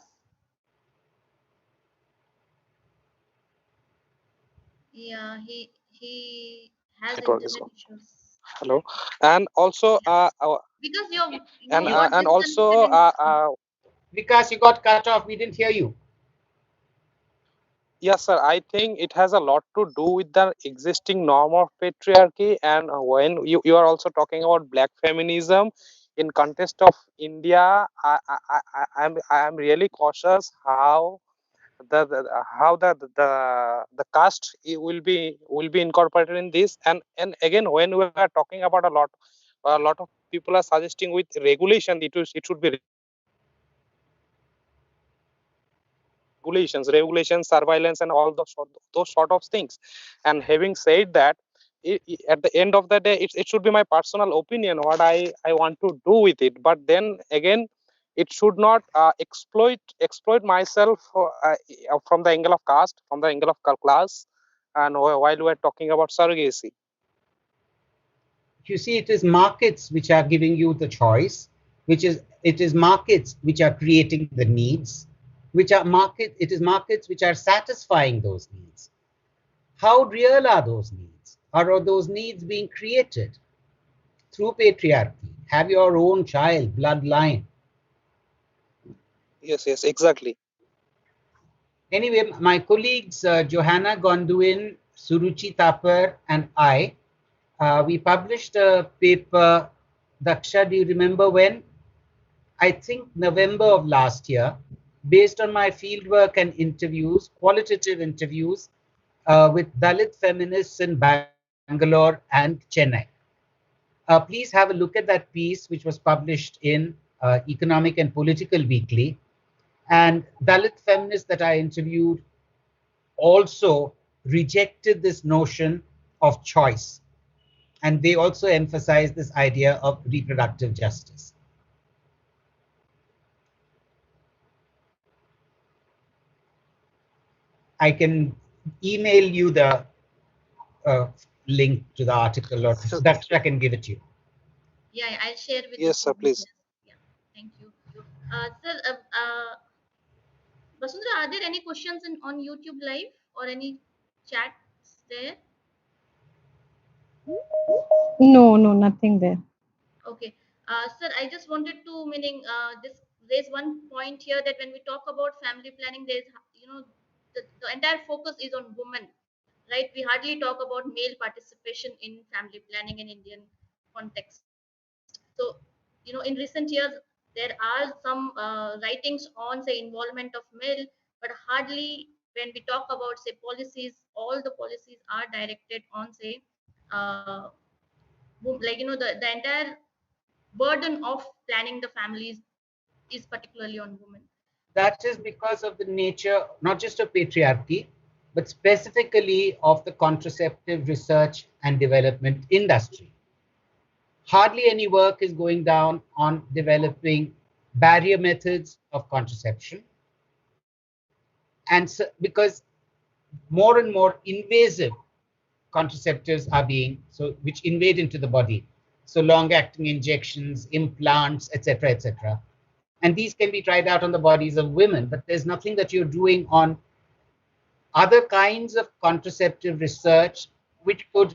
yeah, he has Network is internet gone. issues. Hello, and also, Yeah. Because you You, got and disconnected also, in between. Vikas, you got cut off. We didn't hear you. yes, sir. I think it has a lot to do with the existing norm of patriarchy. And when you are also talking about black feminism in context of India, I'm really cautious how how the caste will be incorporated in this. And again, when we are talking about a lot of people are suggesting with regulation, it should be regulations, surveillance, and all those sort of things. And having said that, at the end of the day, it should be my personal opinion what I want to do with it. But then again, it should not exploit myself from the angle of caste, from the angle of class, and while we're talking about surrogacy. You see, it is markets which are giving you the choice, which is it is markets which are creating the needs, it is markets which are satisfying those needs. How real are those needs? Are those needs being created through patriarchy? Have your own child, bloodline. Yes, yes, exactly. Anyway, my colleagues Johanna Gonduin, Suruchi Tapar, and I, we published a paper. Daksha, do you remember when? I think November of last year, based on my fieldwork and interviews, qualitative interviews with Dalit feminists in Bangalore and Chennai. Please have a look at that piece, which was published in Economic and Political Weekly. And Dalit feminists that I interviewed also rejected this notion of choice. And they also emphasize this idea of reproductive justice. I can email you the link to the article, or that I can give it to you. Yeah, I'll share with you Yes, sir, through please. details. Yeah, thank you. Sir, Vasundhara, are there any questions on YouTube Live or any chats there? No, no, nothing there. Okay. Sir, I just wanted to meaning this raise one point here that when we talk about family planning, there's the entire focus is on women, right? We hardly talk about male participation in family planning in Indian context. So, in recent years, there are some writings on say involvement of male, but hardly when we talk about say policies, all the policies are directed on say uh, like the entire burden of planning the families is particularly on women. That is because of the nature, not just of patriarchy, but specifically of the contraceptive research and development industry. Hardly any work is going down on developing barrier methods of contraception. And so, because more and more invasive contraceptives are being, so which invade into the body, so long acting injections, implants, etc., etc., and these can be tried out on the bodies of women, but there's nothing that you're doing on other kinds of contraceptive research which could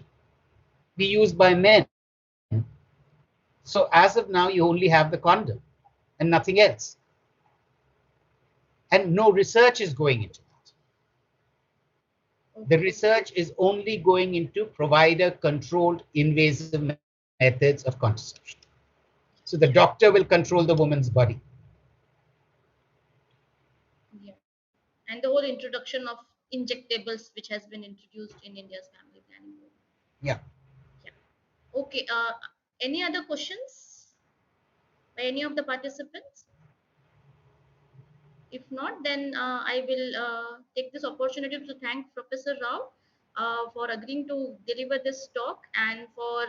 be used by men. So as of now, you only have the condom and nothing else, and no research is going into that. The Okay. research is only going into provider controlled invasive methods of contraception. So the doctor will control the woman's body. Yeah. And the whole introduction of injectables, which has been introduced in India's family planning law. Yeah. Yeah. Okay. Any other questions by any of the participants? If not, then I will take this opportunity to thank Professor Rao for agreeing to deliver this talk and for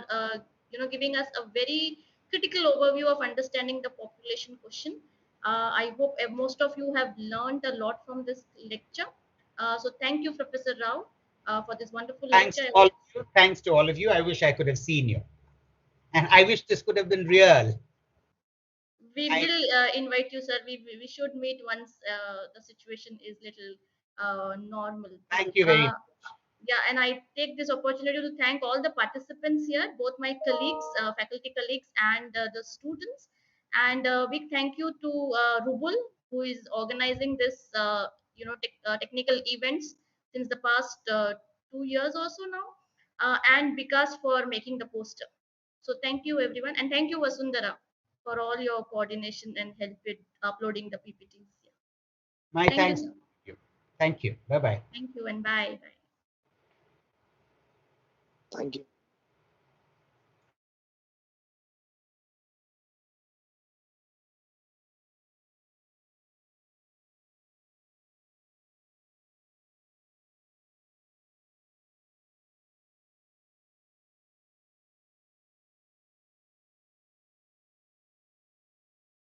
giving us a very critical overview of understanding the population question. I hope most of you have learned a lot from this lecture. So thank you, Professor Rao, for this wonderful Thanks lecture. to all of you. Thanks to all of you. I wish I could have seen you. And I wish this could have been real. We I will invite you, sir. We should meet once the situation is little normal. thank you very Uh, much. yeah, and I take this opportunity to thank all the participants here, both my colleagues, faculty colleagues, and the students. And big thank you to Rubul, who is organizing this, technical events since the past 2 years or so now, and Vikas for making the poster. So thank you everyone, and thank you Vasundhara for all your coordination and help with uploading the PPTs. Yeah. My Thank you, thanks to sir. you. Thank you. Bye bye. Thank you, and bye. Bye. Thank you.